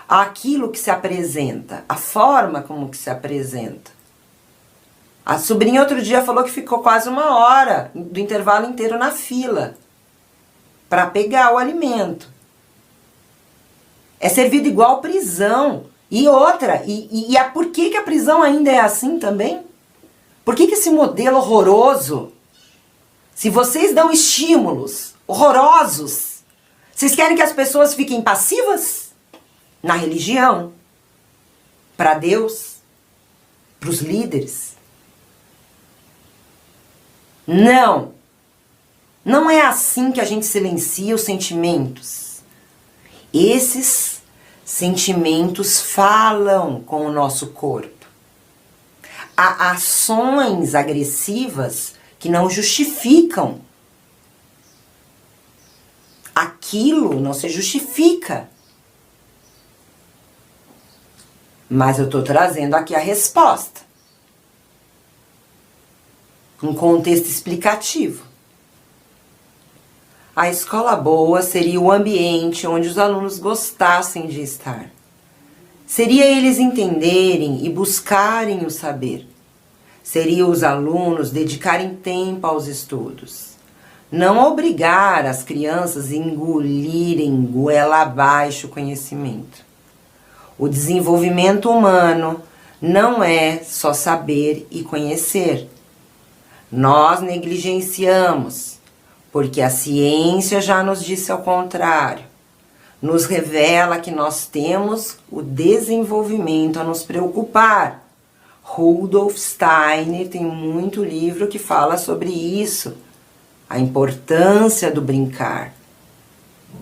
àquilo que se apresenta, a forma como que se apresenta. A sobrinha outro dia falou que ficou quase 1 hora do intervalo inteiro na fila para pegar o alimento. É servido igual prisão. E outra, por que a prisão ainda é assim também? Por que esse modelo horroroso, se vocês dão estímulos horrorosos, vocês querem que as pessoas fiquem passivas? Na religião, para Deus, para os líderes? Não. Não é assim que a gente silencia os sentimentos. Esses sentimentos falam com o nosso corpo. Há ações agressivas que não justificam. Aquilo não se justifica. Mas eu estou trazendo aqui a resposta. Um contexto explicativo. A escola boa seria o ambiente onde os alunos gostassem de estar. Seria eles entenderem e buscarem o saber. Seria os alunos dedicarem tempo aos estudos. Não obrigar as crianças a engolirem goela abaixo o conhecimento. O desenvolvimento humano não é só saber e conhecer. Nós negligenciamos, porque a ciência já nos disse ao contrário. Nos revela que nós temos o desenvolvimento a nos preocupar. Rudolf Steiner tem muito livro que fala sobre isso. A importância do brincar.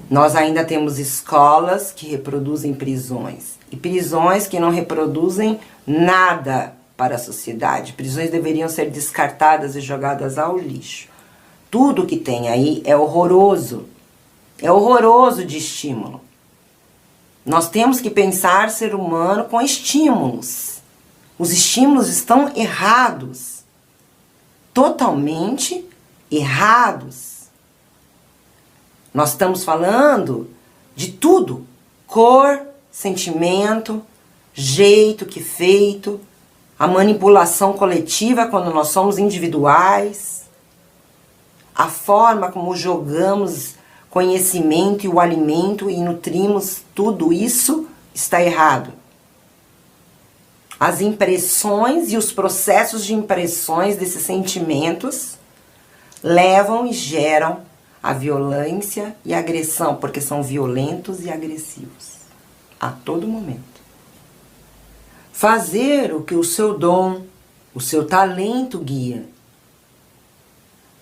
Nós ainda temos escolas que reproduzem prisões. E prisões que não reproduzem nada para a sociedade. Prisões deveriam ser descartadas e jogadas ao lixo. Tudo que tem aí é horroroso. É horroroso de estímulo. Nós temos que pensar ser humano com estímulos. Os estímulos estão errados. Totalmente errados. Nós estamos falando de tudo. Cor, sentimento, jeito que feito, a manipulação coletiva quando nós somos individuais, a forma como jogamos conhecimento e o alimento e nutrimos, tudo isso está errado. As impressões e os processos de impressões desses sentimentos levam e geram a violência e a agressão, porque são violentos e agressivos a todo momento. Fazer o que o seu dom, o seu talento guia.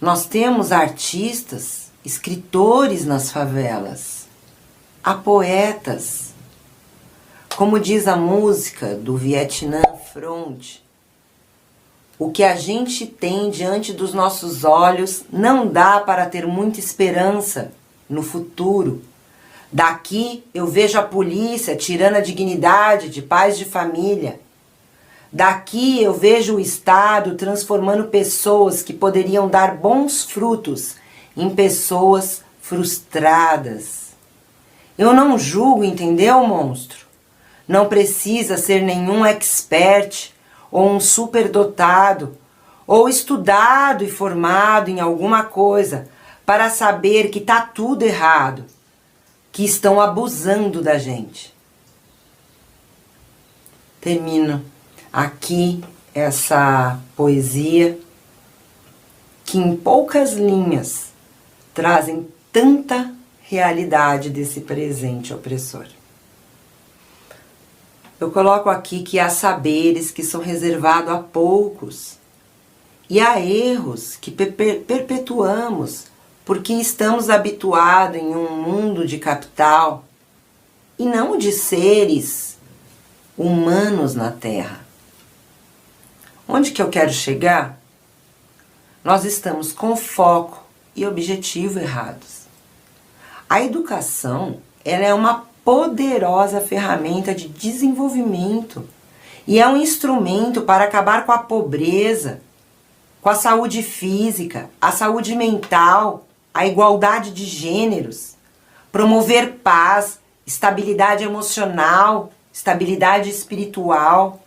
Nós temos artistas, escritores nas favelas, há poetas. Como diz a música do Vietnã Front, o que a gente tem diante dos nossos olhos não dá para ter muita esperança no futuro. Daqui eu vejo a polícia tirando a dignidade de pais de família. Daqui eu vejo o Estado transformando pessoas que poderiam dar bons frutos em pessoas frustradas. Eu não julgo, entendeu, monstro? Não precisa ser nenhum expert ou um superdotado ou estudado e formado em alguma coisa para saber que está tudo errado, que estão abusando da gente. Termino aqui essa poesia que em poucas linhas trazem tanta realidade desse presente opressor. Eu coloco aqui que há saberes que são reservados a poucos e há erros que perpetuamos porque estamos habituados em um mundo de capital e não de seres humanos na Terra. Onde que eu quero chegar? Nós estamos com foco e objetivo errados. A educação, ela é uma poderosa ferramenta de desenvolvimento e é um instrumento para acabar com a pobreza, com a saúde física, a saúde mental, a igualdade de gêneros, promover paz, estabilidade emocional, estabilidade espiritual.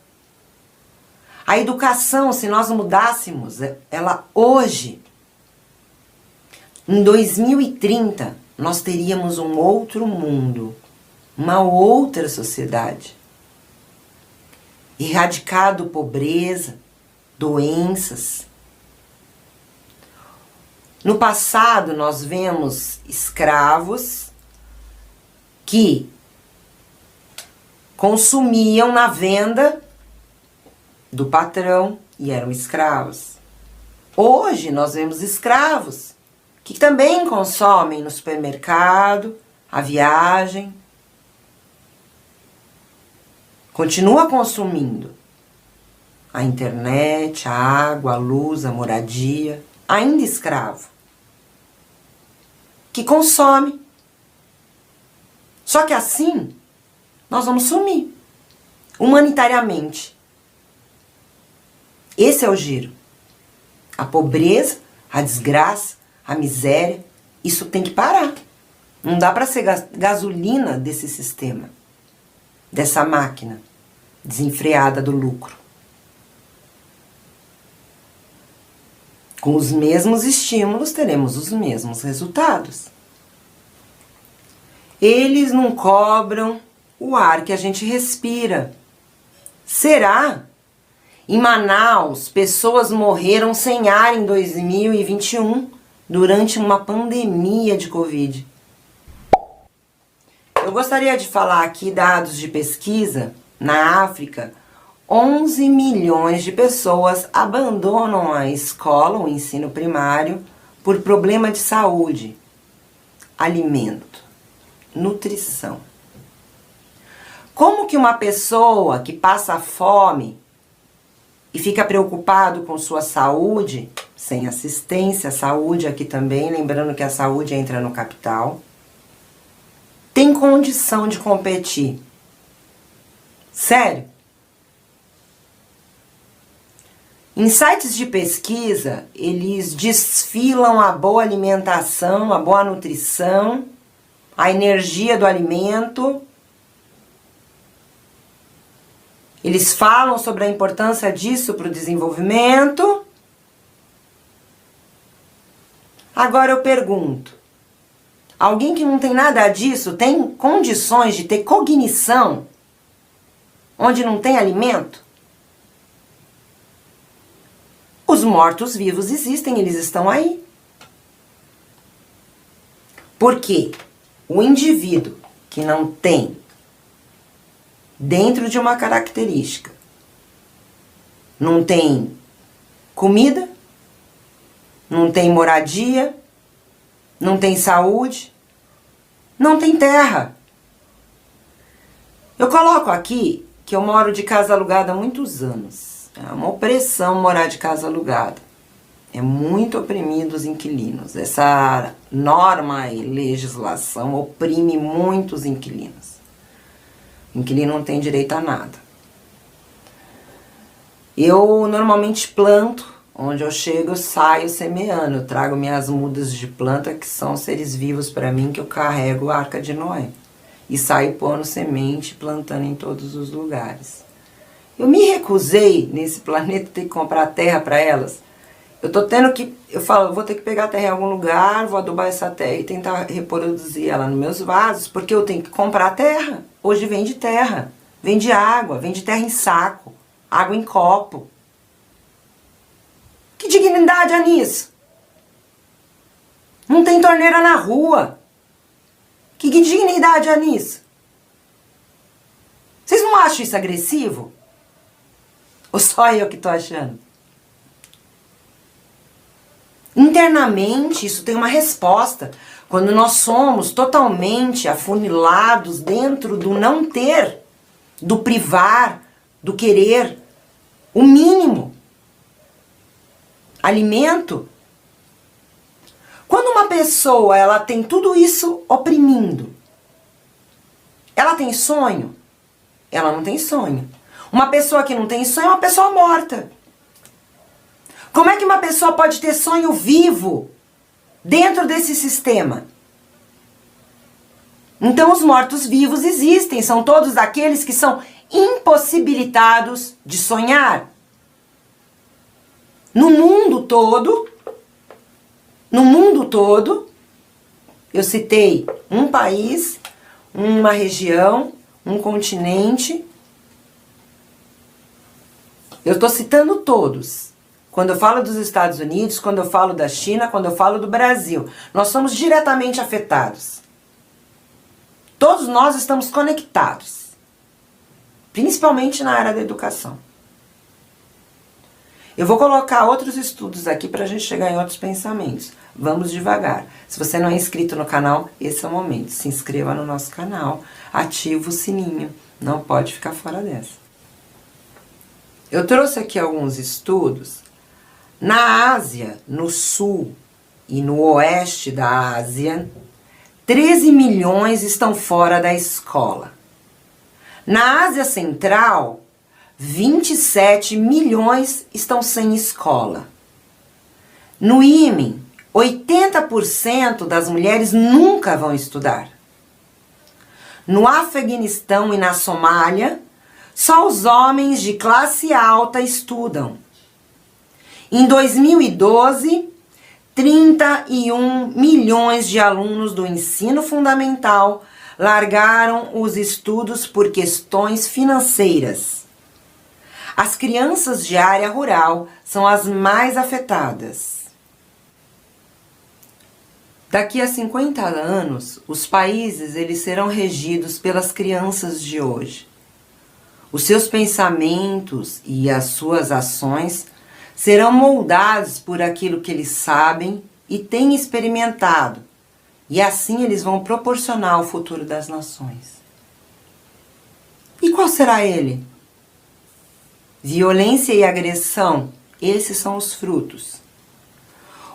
A educação, se nós mudássemos ela hoje, em 2030, nós teríamos um outro mundo, uma outra sociedade. Erradicado pobreza, doenças. No passado, nós vemos escravos que consumiam na venda do patrão e eram escravos. Hoje, nós vemos escravos que também consomem no supermercado, a viagem. Continua consumindo a internet, a água, a luz, a moradia, ainda escravo, que consome. Só que assim, nós vamos sumir, humanitariamente. Esse é o giro. A pobreza, a desgraça, a miséria, isso tem que parar. Não dá para ser gasolina desse sistema, dessa máquina desenfreada do lucro. Com os mesmos estímulos, teremos os mesmos resultados. Eles não cobram o ar que a gente respira. Será? Em Manaus, pessoas morreram sem ar em 2021 durante uma pandemia de Covid. Eu gostaria de falar aqui dados de pesquisa. Na África, 11 milhões de pessoas abandonam a escola, o ensino primário, por problema de saúde, alimento, nutrição. Como que uma pessoa que passa fome e fica preocupado com sua saúde, sem assistência à saúde aqui também, lembrando que a saúde entra no capital, tem condição de competir? Sério? Em sites de pesquisa, eles desfilam a boa alimentação, a boa nutrição, a energia do alimento. Eles falam sobre a importância disso para o desenvolvimento. Agora eu pergunto, alguém que não tem nada disso tem condições de ter cognição onde não tem alimento? Os mortos-vivos existem, eles estão aí. Porque o indivíduo que não tem, dentro de uma característica, não tem comida, não tem moradia, não tem saúde, não tem terra. Eu coloco aqui que eu moro de casa alugada há muitos anos. É uma opressão morar de casa alugada. É muito oprimido os inquilinos. Essa norma e legislação oprime muitos inquilinos. O inquilino não tem direito a nada. Eu normalmente planto, onde eu chego eu saio semeando. Eu trago minhas mudas de planta, que são seres vivos para mim, que eu carrego a Arca de Noé. E saio pondo semente, plantando em todos os lugares. Eu me recusei nesse planeta ter que comprar terra para elas. Eu tô tendo que, eu falo, vou ter que pegar terra em algum lugar, vou adubar essa terra e tentar reproduzir ela nos meus vasos, porque eu tenho que comprar terra. Hoje vende terra, vende água, vende terra em saco, água em copo. Que dignidade há nisso? Não tem torneira na rua. Que dignidade há nisso? Vocês não acham isso agressivo? Ou só eu que tô achando? Internamente, isso tem uma resposta. Quando nós somos totalmente afunilados dentro do não ter, do privar, do querer, o mínimo. Alimento. Quando uma pessoa ela tem tudo isso oprimindo, ela tem sonho? Ela não tem sonho. Uma pessoa que não tem sonho é uma pessoa morta. Como é que uma pessoa pode ter sonho vivo dentro desse sistema? Então os mortos-vivos existem, são todos aqueles que são impossibilitados de sonhar. No mundo todo, eu citei um país, uma região, um continente. Eu estou citando todos. Quando eu falo dos Estados Unidos, quando eu falo da China, quando eu falo do Brasil, nós somos diretamente afetados. Todos nós estamos conectados, principalmente na área da educação. Eu vou colocar outros estudos aqui para a gente chegar em outros pensamentos. Vamos devagar. Se você não é inscrito no canal, esse é o momento. Se inscreva no nosso canal, ativa o sininho. Não pode ficar fora dessa. Eu trouxe aqui alguns estudos. Na Ásia, no sul e no oeste da Ásia, 13 milhões estão fora da escola. Na Ásia Central, 27 milhões estão sem escola. No Iêmen, 80% das mulheres nunca vão estudar. No Afeganistão e na Somália, só os homens de classe alta estudam. Em 2012, 31 milhões de alunos do ensino fundamental largaram os estudos por questões financeiras. As crianças de área rural são as mais afetadas. Daqui a 50 anos, os países eles serão regidos pelas crianças de hoje. Os seus pensamentos e as suas ações serão moldados por aquilo que eles sabem e têm experimentado, e assim eles vão proporcionar o futuro das nações. E qual será ele? Violência e agressão, esses são os frutos.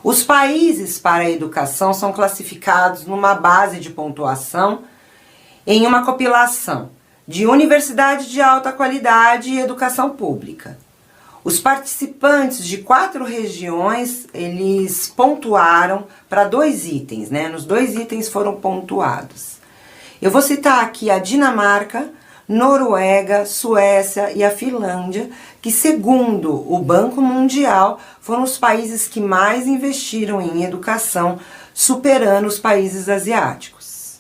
Os países para a educação são classificados numa base de pontuação em uma compilação de universidade de alta qualidade e educação pública. Os participantes de 4 regiões, eles pontuaram para 2 itens, né? Nos 2 itens foram pontuados. Eu vou citar aqui a Dinamarca, Noruega, Suécia e a Finlândia, que segundo o Banco Mundial, foram os países que mais investiram em educação, superando os países asiáticos.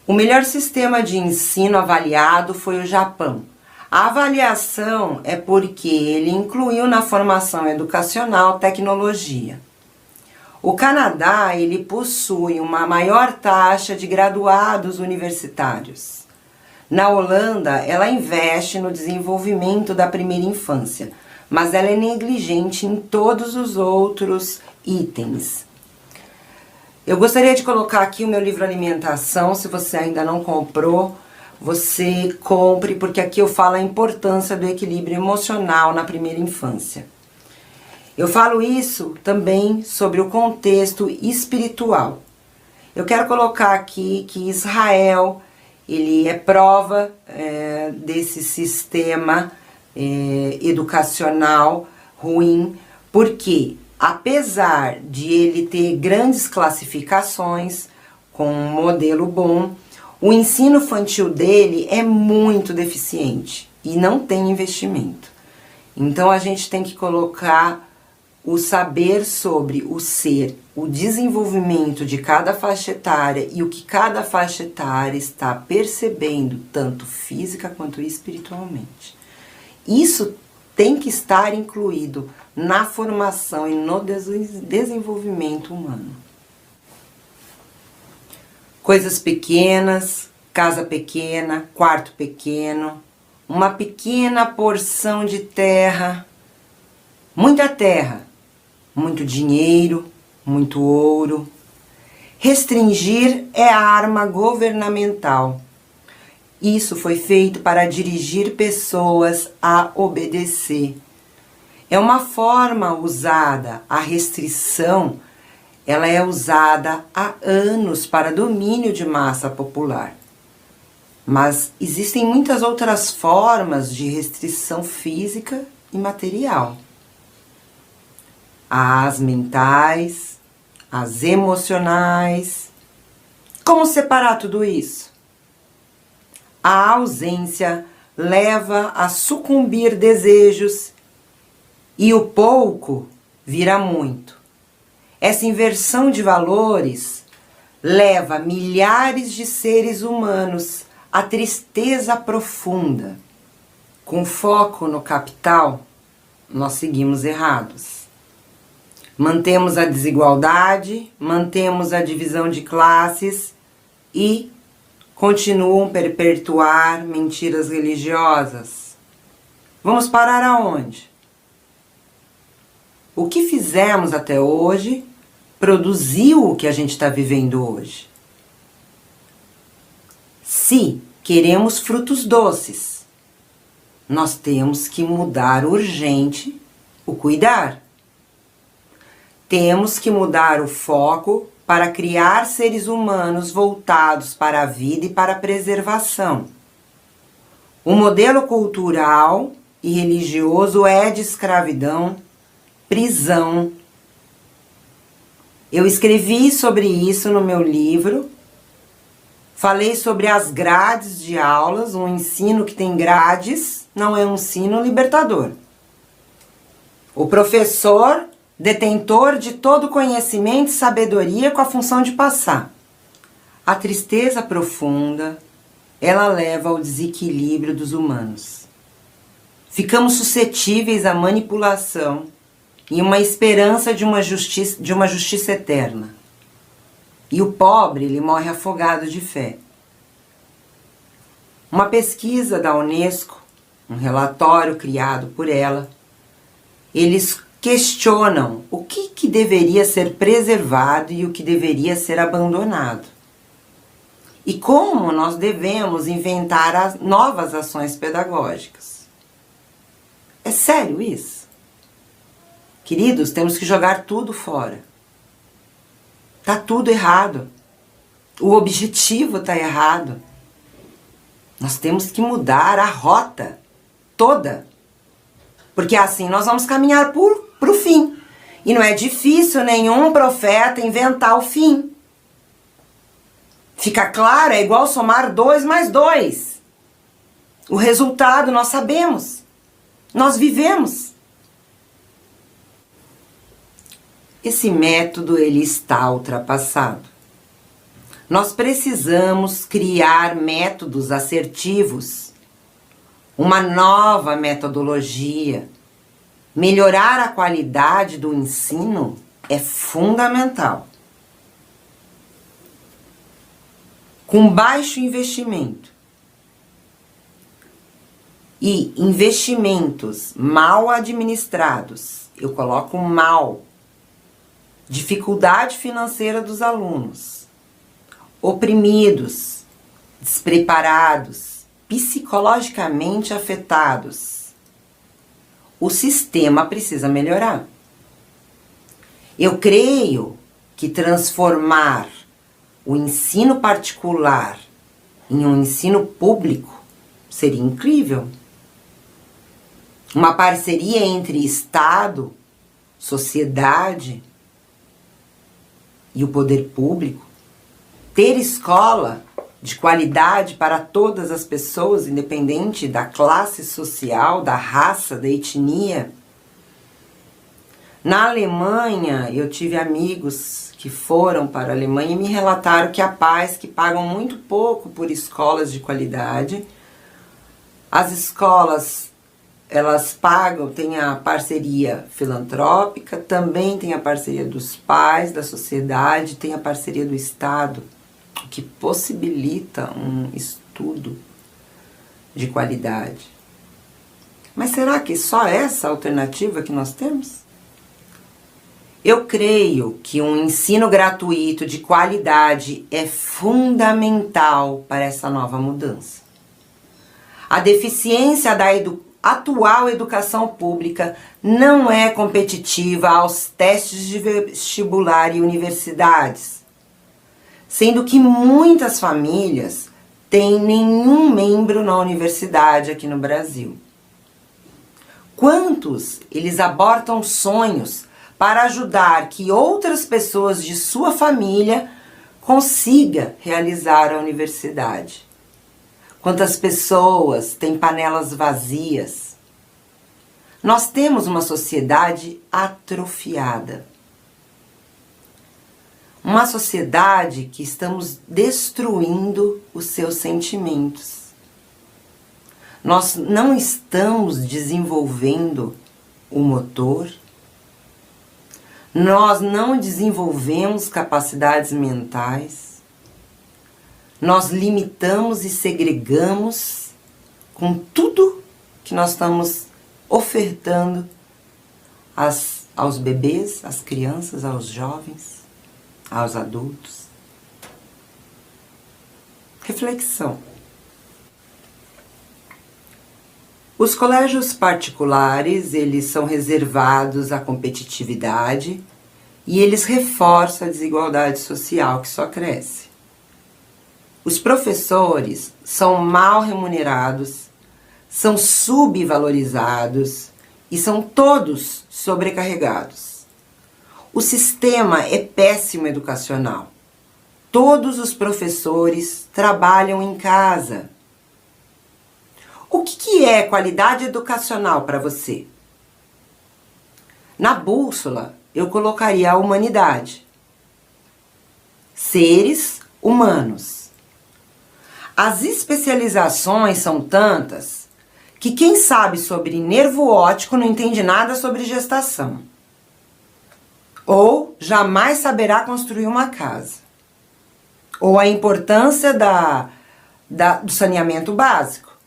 O melhor sistema de ensino avaliado foi o Japão. A avaliação é porque ele incluiu na formação educacional tecnologia. O Canadá, ele possui uma maior taxa de graduados universitários. Na Holanda, ela investe no desenvolvimento da primeira infância, mas ela é negligente em todos os outros itens. Eu gostaria de colocar aqui o meu livro Alimentação, se você ainda não comprou, você compre, porque aqui eu falo a importância do equilíbrio emocional na primeira infância. Eu falo isso também sobre o contexto espiritual. Eu quero colocar aqui que Israel, ele é prova desse sistema educacional ruim, porque apesar de ele ter grandes classificações com um modelo bom, o ensino infantil dele é muito deficiente e não tem investimento. Então a gente tem que colocar o saber sobre o ser, o desenvolvimento de cada faixa etária e o que cada faixa etária está percebendo, tanto física quanto espiritualmente. Isso tem que estar incluído na formação e no desenvolvimento humano. Coisas pequenas, casa pequena, quarto pequeno, uma pequena porção de terra, muita terra, muito dinheiro, muito ouro. Restringir é a arma governamental. Isso foi feito para dirigir pessoas a obedecer. É uma forma usada, a restrição, ela é usada há anos para domínio de massa popular. Mas existem muitas outras formas de restrição física e material. As mentais, as emocionais. Como separar tudo isso? A ausência leva a sucumbir desejos e o pouco vira muito. Essa inversão de valores leva milhares de seres humanos à tristeza profunda. Com foco no capital, nós seguimos errados. Mantemos a desigualdade, mantemos a divisão de classes e continuam a perpetuar mentiras religiosas. Vamos parar aonde? O que fizemos até hoje produziu o que a gente está vivendo hoje. Se queremos frutos doces, nós temos que mudar urgente o cuidar. Temos que mudar o foco para criar seres humanos voltados para a vida e para a preservação. O modelo cultural e religioso é de escravidão, prisão. Eu escrevi sobre isso no meu livro. Falei sobre as grades de aulas. Um ensino que tem grades não é um ensino libertador. O professor, detentor de todo conhecimento e sabedoria com a função de passar. A tristeza profunda, ela leva ao desequilíbrio dos humanos. Ficamos suscetíveis à manipulação e uma esperança de uma justiça eterna. E o pobre, ele morre afogado de fé. Uma pesquisa da Unesco, um relatório criado por ela, eles questionam o que deveria ser preservado e o que deveria ser abandonado. E como nós devemos inventar novas ações pedagógicas. É sério isso? Queridos, temos que jogar tudo fora. Tá tudo errado. O objetivo tá errado. Nós temos que mudar a rota toda. Porque assim nós vamos caminhar pro fim. E não é difícil nenhum profeta inventar o fim. Fica claro, é igual somar 2 mais 2. O resultado nós sabemos. Nós vivemos. Esse método, ele está ultrapassado. Nós precisamos criar métodos assertivos, uma nova metodologia. Melhorar a qualidade do ensino é fundamental. Com baixo investimento e investimentos mal administrados, eu coloco mal, dificuldade financeira dos alunos, oprimidos, despreparados, psicologicamente afetados. O sistema precisa melhorar. Eu creio que transformar o ensino particular em um ensino público seria incrível. Uma parceria entre Estado, sociedade e o poder público. Ter escola de qualidade para todas as pessoas, independente da classe social, da raça, da etnia. Na Alemanha, eu tive amigos que foram para a Alemanha e me relataram que há pais que pagam muito pouco por escolas de qualidade. As escolas, elas pagam, tem a parceria filantrópica, também tem a parceria dos pais, da sociedade, tem a parceria do Estado, o que possibilita um estudo de qualidade. Mas será que só essa alternativa que nós temos? Eu creio que um ensino gratuito de qualidade é fundamental para essa nova mudança. A deficiência da atual educação pública não é competitiva aos testes de vestibular e universidades, sendo que muitas famílias têm nenhum membro na universidade aqui no Brasil. Quantos eles abortam sonhos para ajudar que outras pessoas de sua família consigam realizar a universidade? Quantas pessoas têm panelas vazias? Nós temos uma sociedade atrofiada. Uma sociedade que estamos destruindo os seus sentimentos. Nós não estamos desenvolvendo o motor. Nós não desenvolvemos capacidades mentais. Nós limitamos e segregamos com tudo que nós estamos ofertando aos bebês, às crianças, aos jovens, aos adultos. Reflexão. Os colégios particulares, eles são reservados à competitividade e eles reforçam a desigualdade social que só cresce. Os professores são mal remunerados, são subvalorizados e são todos sobrecarregados. O sistema é péssimo educacional. Todos os professores trabalham em casa. O que é qualidade educacional para você? Na bússola, eu colocaria a humanidade. Seres humanos. As especializações são tantas que quem sabe sobre nervo óptico não entende nada sobre gestação. Ou jamais saberá construir uma casa. Ou a importância do saneamento básico.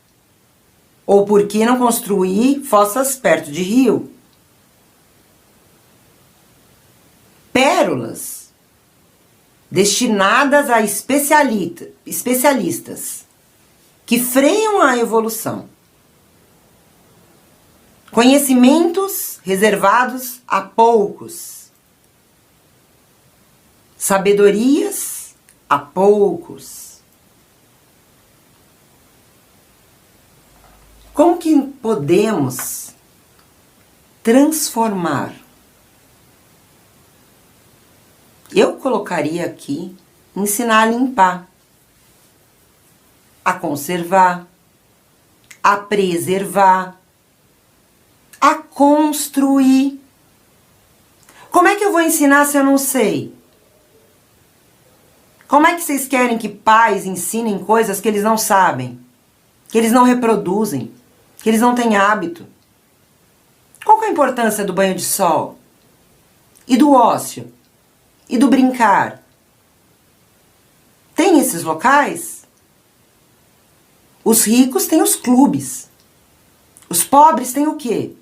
Ou por que não construir fossas perto de rio. Pérolas destinadas a especialistas que freiam a evolução. Conhecimentos reservados a poucos. Sabedorias a poucos. Como que podemos transformar? Eu colocaria aqui ensinar a limpar, a conservar, a preservar, a construir. Como é que eu vou ensinar se eu não sei? Como é que vocês querem que pais ensinem coisas que eles não sabem? Que eles não reproduzem? Que eles não têm hábito? Qual que é a importância do banho de sol? E do ócio? E do brincar? Tem esses locais? Os ricos têm os clubes. Os pobres têm o quê?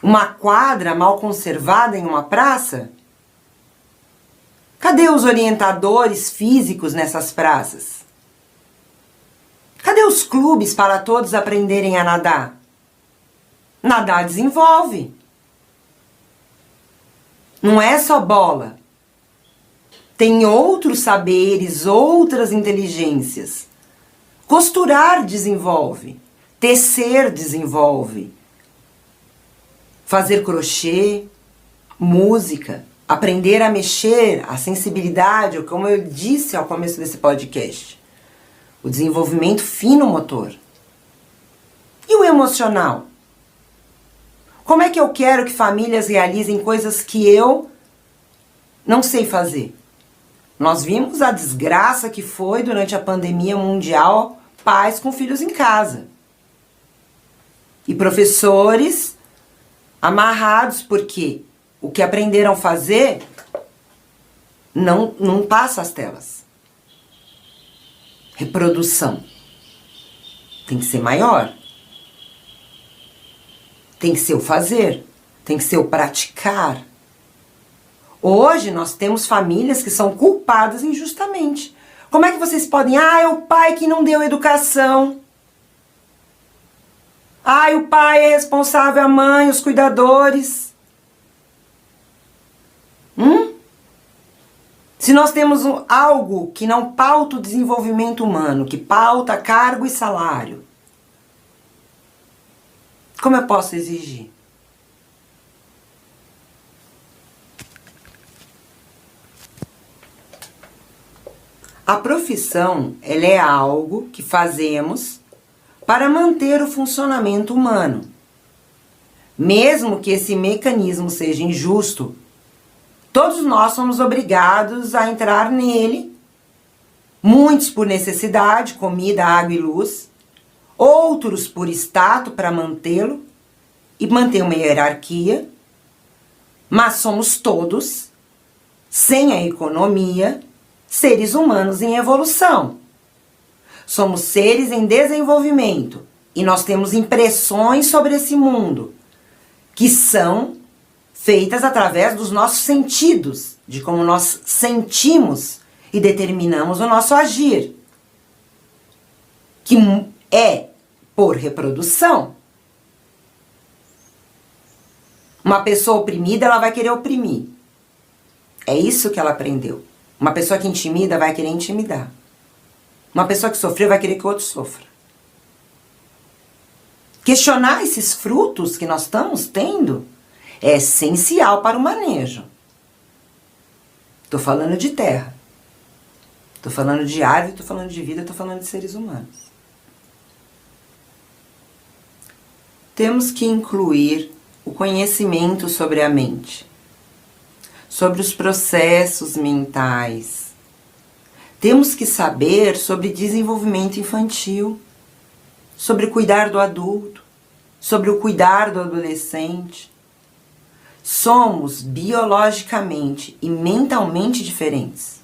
Uma quadra mal conservada em uma praça? Cadê os orientadores físicos nessas praças? Cadê os clubes para todos aprenderem a nadar? Nadar desenvolve. Não é só bola. Tem outros saberes, outras inteligências. Costurar desenvolve. Tecer desenvolve. Fazer crochê, música, aprender a mexer, a sensibilidade, ou como eu disse ao começo desse podcast, o desenvolvimento fino motor. E o emocional? Como é que eu quero que famílias realizem coisas que eu não sei fazer? Nós vimos a desgraça que foi durante a pandemia mundial, pais com filhos em casa. E professores amarrados, porque o que aprenderam a fazer não passa as telas. Reprodução tem que ser maior. Tem que ser o fazer, tem que ser o praticar. Hoje nós temos famílias que são culpadas injustamente. Como é que vocês podem... é o pai que não deu educação. O pai é responsável, a mãe, os cuidadores. Se nós temos algo que não pauta o desenvolvimento humano, que pauta cargo e salário, como eu posso exigir? A profissão, ela é algo que fazemos para manter o funcionamento humano. Mesmo que esse mecanismo seja injusto, todos nós somos obrigados a entrar nele, muitos por necessidade, comida, água e luz, outros por status para mantê-lo e manter uma hierarquia, mas somos todos, sem a economia, seres humanos em evolução. Somos seres em desenvolvimento e nós temos impressões sobre esse mundo que são feitas através dos nossos sentidos, de como nós sentimos e determinamos o nosso agir, que é por reprodução. Uma pessoa oprimida, ela vai querer oprimir. É isso que ela aprendeu. Uma pessoa que intimida vai querer intimidar. Uma pessoa que sofreu vai querer que o outro sofra. Questionar esses frutos que nós estamos tendo é essencial para o manejo. Estou falando de terra. Estou falando de árvore, estou falando de vida, estou falando de seres humanos. Temos que incluir o conhecimento sobre a mente, sobre os processos mentais. Temos que saber sobre desenvolvimento infantil, sobre cuidar do adulto, sobre o cuidar do adolescente. Somos biologicamente e mentalmente diferentes.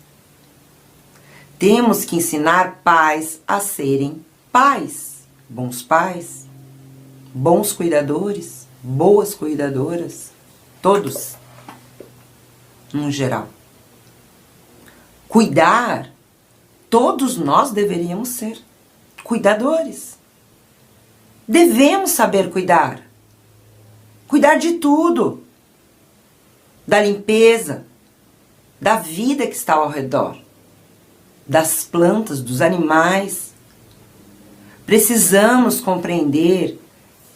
Temos que ensinar pais a serem pais, bons cuidadores, boas cuidadoras, todos, no geral. Cuidar, todos nós deveríamos ser cuidadores. Devemos saber cuidar. Cuidar de tudo. Da limpeza, da vida que está ao redor, das plantas, dos animais. Precisamos compreender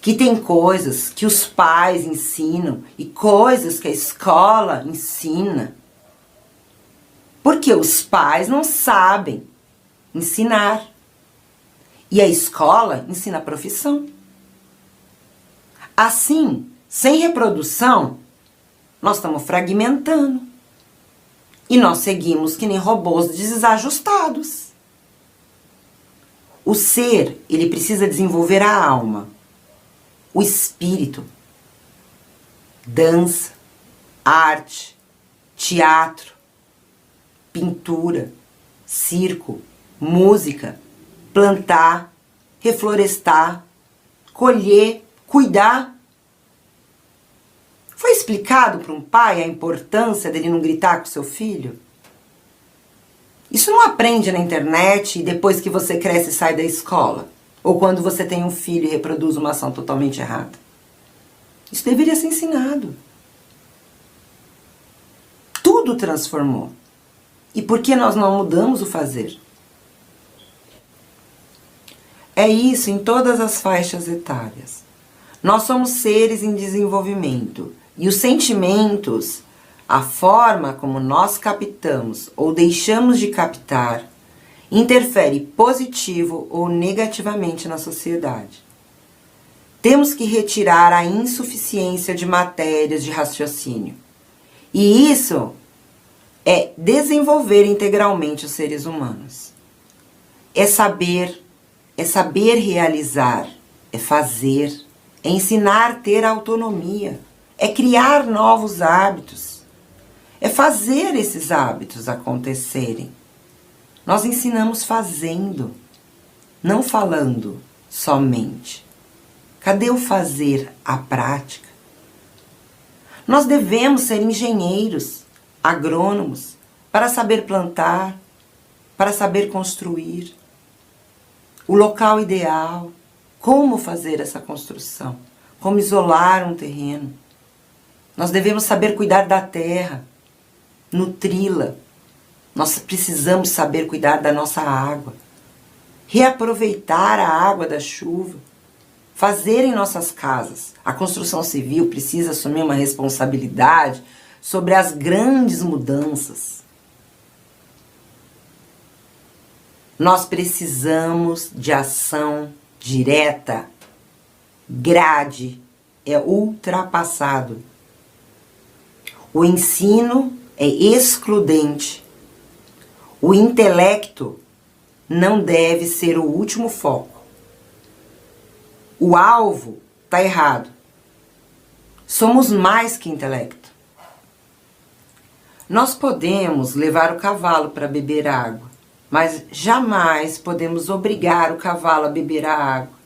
que tem coisas que os pais ensinam e coisas que a escola ensina. Porque os pais não sabem ensinar. E a escola ensina a profissão. Assim, sem reprodução, nós estamos fragmentando. E nós seguimos que nem robôs desajustados. O ser, ele precisa desenvolver a alma, o espírito, dança, arte, teatro, pintura, circo, música, plantar, reflorestar, colher, cuidar. Foi explicado para um pai a importância dele não gritar com seu filho? Isso não aprende na internet e depois que você cresce e sai da escola. Ou quando você tem um filho e reproduz uma ação totalmente errada. Isso deveria ser ensinado. Tudo transformou. E por que nós não mudamos o fazer? É isso em todas as faixas etárias. Nós somos seres em desenvolvimento. E os sentimentos, a forma como nós captamos ou deixamos de captar, interfere positivo ou negativamente na sociedade. Temos que retirar a insuficiência de matérias de raciocínio. E isso é desenvolver integralmente os seres humanos. É saber realizar, é fazer, é ensinar a ter autonomia, é criar novos hábitos, é fazer esses hábitos acontecerem. Nós ensinamos fazendo, não falando somente. Cadê o fazer, a prática? Nós devemos ser engenheiros, agrônomos, para saber plantar, para saber construir. O local ideal, como fazer essa construção, como isolar um terreno. Nós devemos saber cuidar da terra, nutri-la. Nós precisamos saber cuidar da nossa água, reaproveitar a água da chuva, fazer em nossas casas. A construção civil precisa assumir uma responsabilidade sobre as grandes mudanças. Nós precisamos de ação direta, grade, é ultrapassado. O ensino é excludente. O intelecto não deve ser o último foco. O alvo está errado. Somos mais que intelecto. Nós podemos levar o cavalo para beber água, mas jamais podemos obrigar o cavalo a beber a água.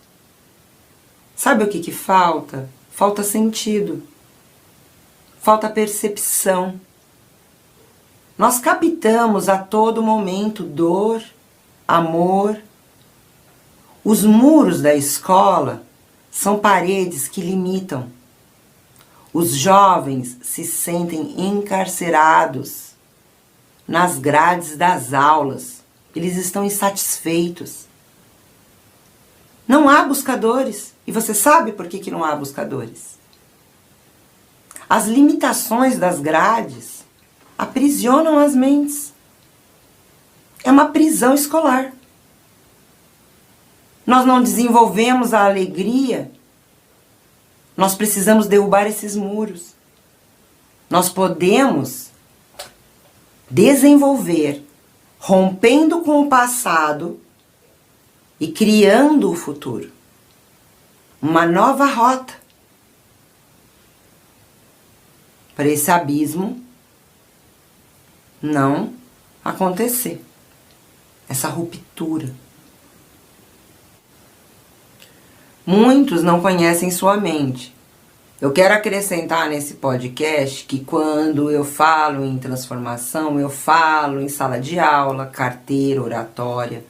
Sabe o que falta? Falta sentido. Falta percepção. Nós captamos a todo momento dor, amor. Os muros da escola são paredes que limitam. Os jovens se sentem encarcerados nas grades das aulas. Eles estão insatisfeitos. Não há buscadores. E você sabe por que não há buscadores? As limitações das grades aprisionam as mentes. É uma prisão escolar. Nós não desenvolvemos a alegria. Nós precisamos derrubar esses muros. Nós podemos desenvolver, rompendo com o passado e criando o futuro. Uma nova rota para esse abismo não acontecer. Essa ruptura. Muitos não conhecem sua mente. Eu quero acrescentar nesse podcast que quando eu falo em transformação, eu falo em sala de aula, carteira, oratória.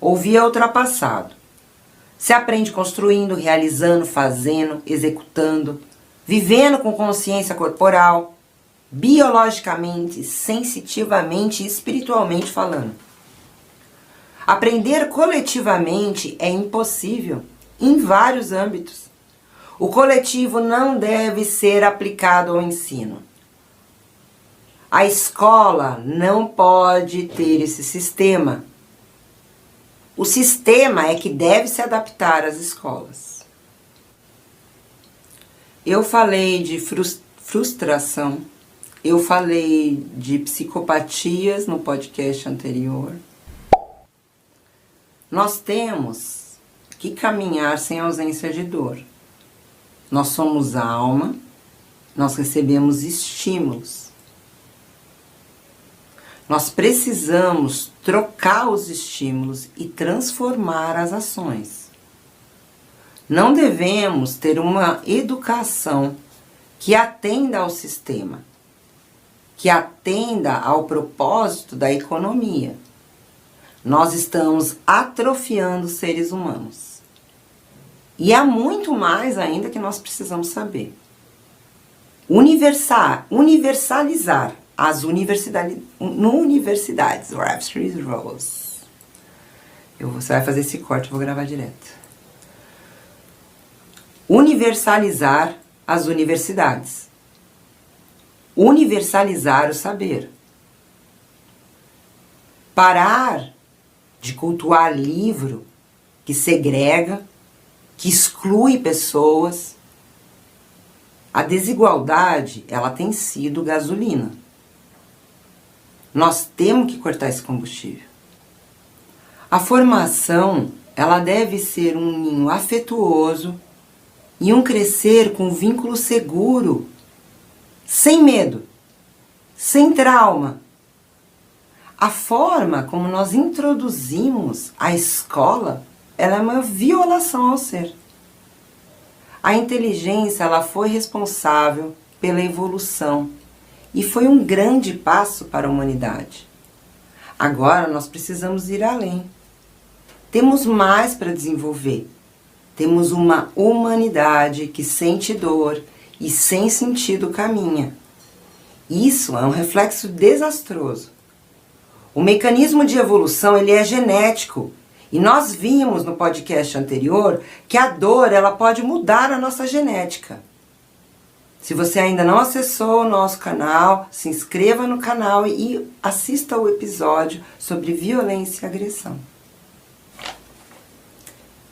Ouvir é ultrapassado. Se aprende construindo, realizando, fazendo, executando, vivendo com consciência corporal, biologicamente, sensitivamente e espiritualmente falando. Aprender coletivamente é impossível em vários âmbitos. O coletivo não deve ser aplicado ao ensino. A escola não pode ter esse sistema. O sistema é que deve se adaptar às escolas. Eu falei de frustração, eu falei de psicopatias no podcast anterior. Nós temos que caminhar sem ausência de dor. Nós somos alma, nós recebemos estímulos. Nós precisamos trocar os estímulos e transformar as ações. Não devemos ter uma educação que atenda ao sistema, que atenda ao propósito da economia. Nós estamos atrofiando os seres humanos. E há muito mais ainda que nós precisamos saber. Universalizar as universidades. Você vai fazer esse corte, eu vou gravar direto. Universalizar as universidades. Universalizar o saber. Parar de cultuar livro que segrega, que exclui pessoas. A desigualdade, ela tem sido gasolina. Nós temos que cortar esse combustível. A formação, ela deve ser um ninho afetuoso e um crescer com vínculo seguro, sem medo, sem trauma. A forma como nós introduzimos a escola, ela é uma violação ao ser. A inteligência, ela foi responsável pela evolução e foi um grande passo para a humanidade. Agora nós precisamos ir além. Temos mais para desenvolver. Temos uma humanidade que sente dor e sem sentido caminha. Isso é um reflexo desastroso. O mecanismo de evolução, ele é genético. E nós vimos no podcast anterior que a dor, ela pode mudar a nossa genética. Se você ainda não acessou o nosso canal, se inscreva no canal e assista o episódio sobre violência e agressão.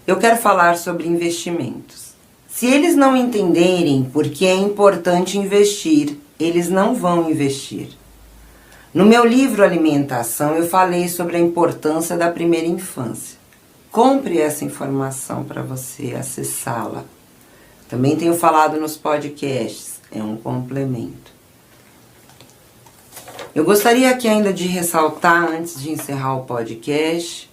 Eu quero falar sobre investimentos. Se eles não entenderem por que é importante investir, eles não vão investir. No meu livro Alimentação, eu falei sobre a importância da primeira infância. Compre essa informação para você acessá-la. Também tenho falado nos podcasts, é um complemento. Eu gostaria aqui ainda de ressaltar, antes de encerrar o podcast,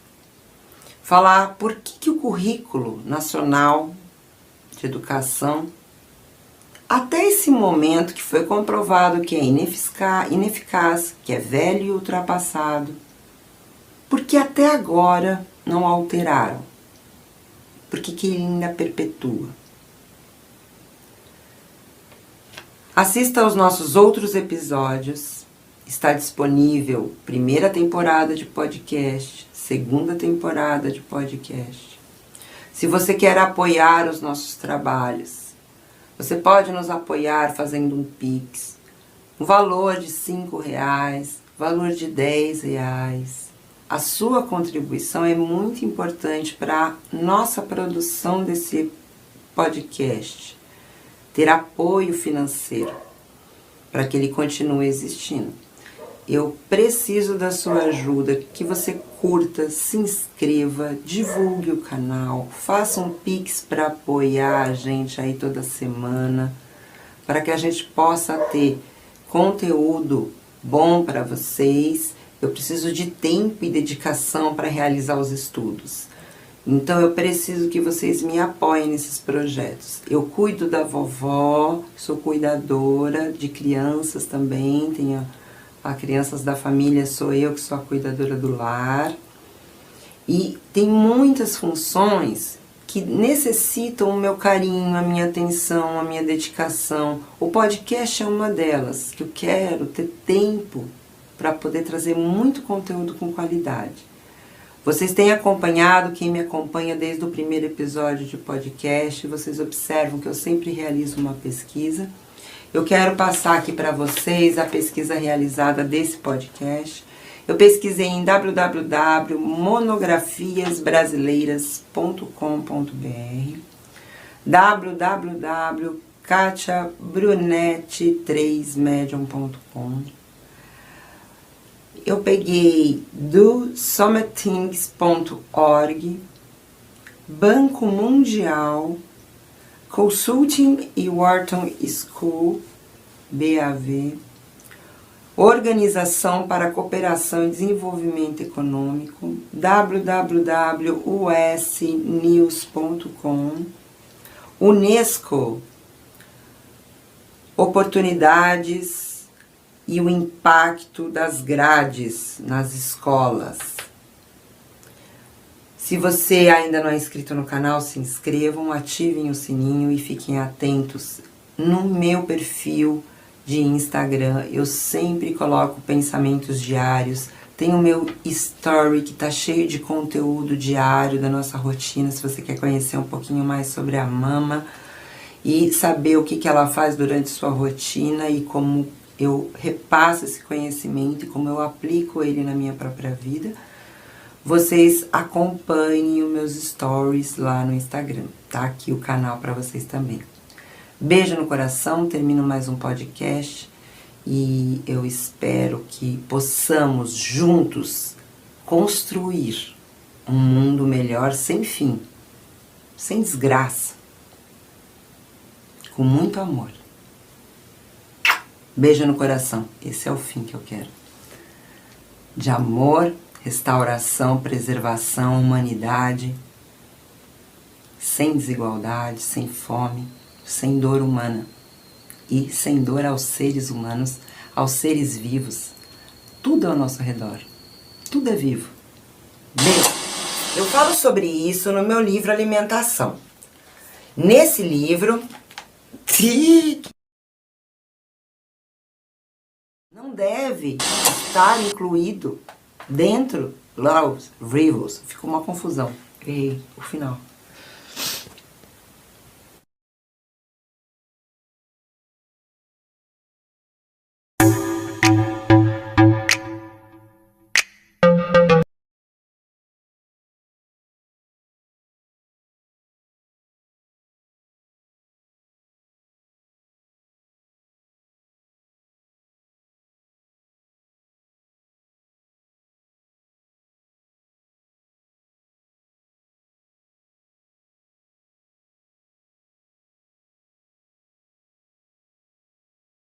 falar por que o Currículo Nacional de Educação, até esse momento que foi comprovado que é ineficaz, que é velho e ultrapassado, porque até agora não alteraram? Por que ele ainda perpetua? Assista aos nossos outros episódios. Está disponível primeira temporada de podcast, segunda temporada de podcast. Se você quer apoiar os nossos trabalhos, você pode nos apoiar fazendo um Pix. Um valor de R$5, valor de R$10. A sua contribuição é muito importante para a nossa produção desse podcast. Ter apoio financeiro para que ele continue existindo. Eu preciso da sua ajuda, que você curta, se inscreva, divulgue o canal, faça um Pix para apoiar a gente aí toda semana, para que a gente possa ter conteúdo bom para vocês. Eu preciso de tempo e dedicação para realizar os estudos. Então eu preciso que vocês me apoiem nesses projetos. Eu cuido da vovó, sou cuidadora de crianças também, tenho a crianças da família, sou eu que sou a cuidadora do lar. E tem muitas funções que necessitam o meu carinho, a minha atenção, a minha dedicação. O podcast é uma delas, que eu quero ter tempo para poder trazer muito conteúdo com qualidade. Vocês têm acompanhado, quem me acompanha desde o primeiro episódio de podcast, vocês observam que eu sempre realizo uma pesquisa. Eu quero passar aqui para vocês a pesquisa realizada desse podcast. Eu pesquisei em www.monografiasbrasileiras.com.br, www.katiabrunetti3medium.com. Eu peguei do summitthings.org, Banco Mundial, Consulting e Wharton School, BAV, Organização para a Cooperação e Desenvolvimento Econômico, www.usnews.com, Unesco, Oportunidades e o Impacto das Grades nas Escolas. Se você ainda não é inscrito no canal, se inscrevam, ativem o sininho e fiquem atentos. No meu perfil de Instagram, eu sempre coloco pensamentos diários. Tem o meu story que tá cheio de conteúdo diário da nossa rotina, se você quer conhecer um pouquinho mais sobre a mama e saber o que ela faz durante sua rotina e como eu repasso esse conhecimento e como eu aplico ele na minha própria vida. Vocês acompanhem os meus stories lá no Instagram, tá? Aqui o canal para vocês também. Beijo no coração, termino mais um podcast e eu espero que possamos juntos construir um mundo melhor sem fim, sem desgraça, com muito amor. Beijo no coração, esse é o fim que eu quero. De amor, restauração, preservação, humanidade, sem desigualdade, sem fome, sem dor humana e sem dor aos seres humanos, aos seres vivos. Tudo ao nosso redor, tudo é vivo. Beijo! Eu falo sobre isso no meu livro Alimentação. Nesse livro, não deve estar incluído dentro, Laws, Rivals, ficou uma confusão. Errei o final.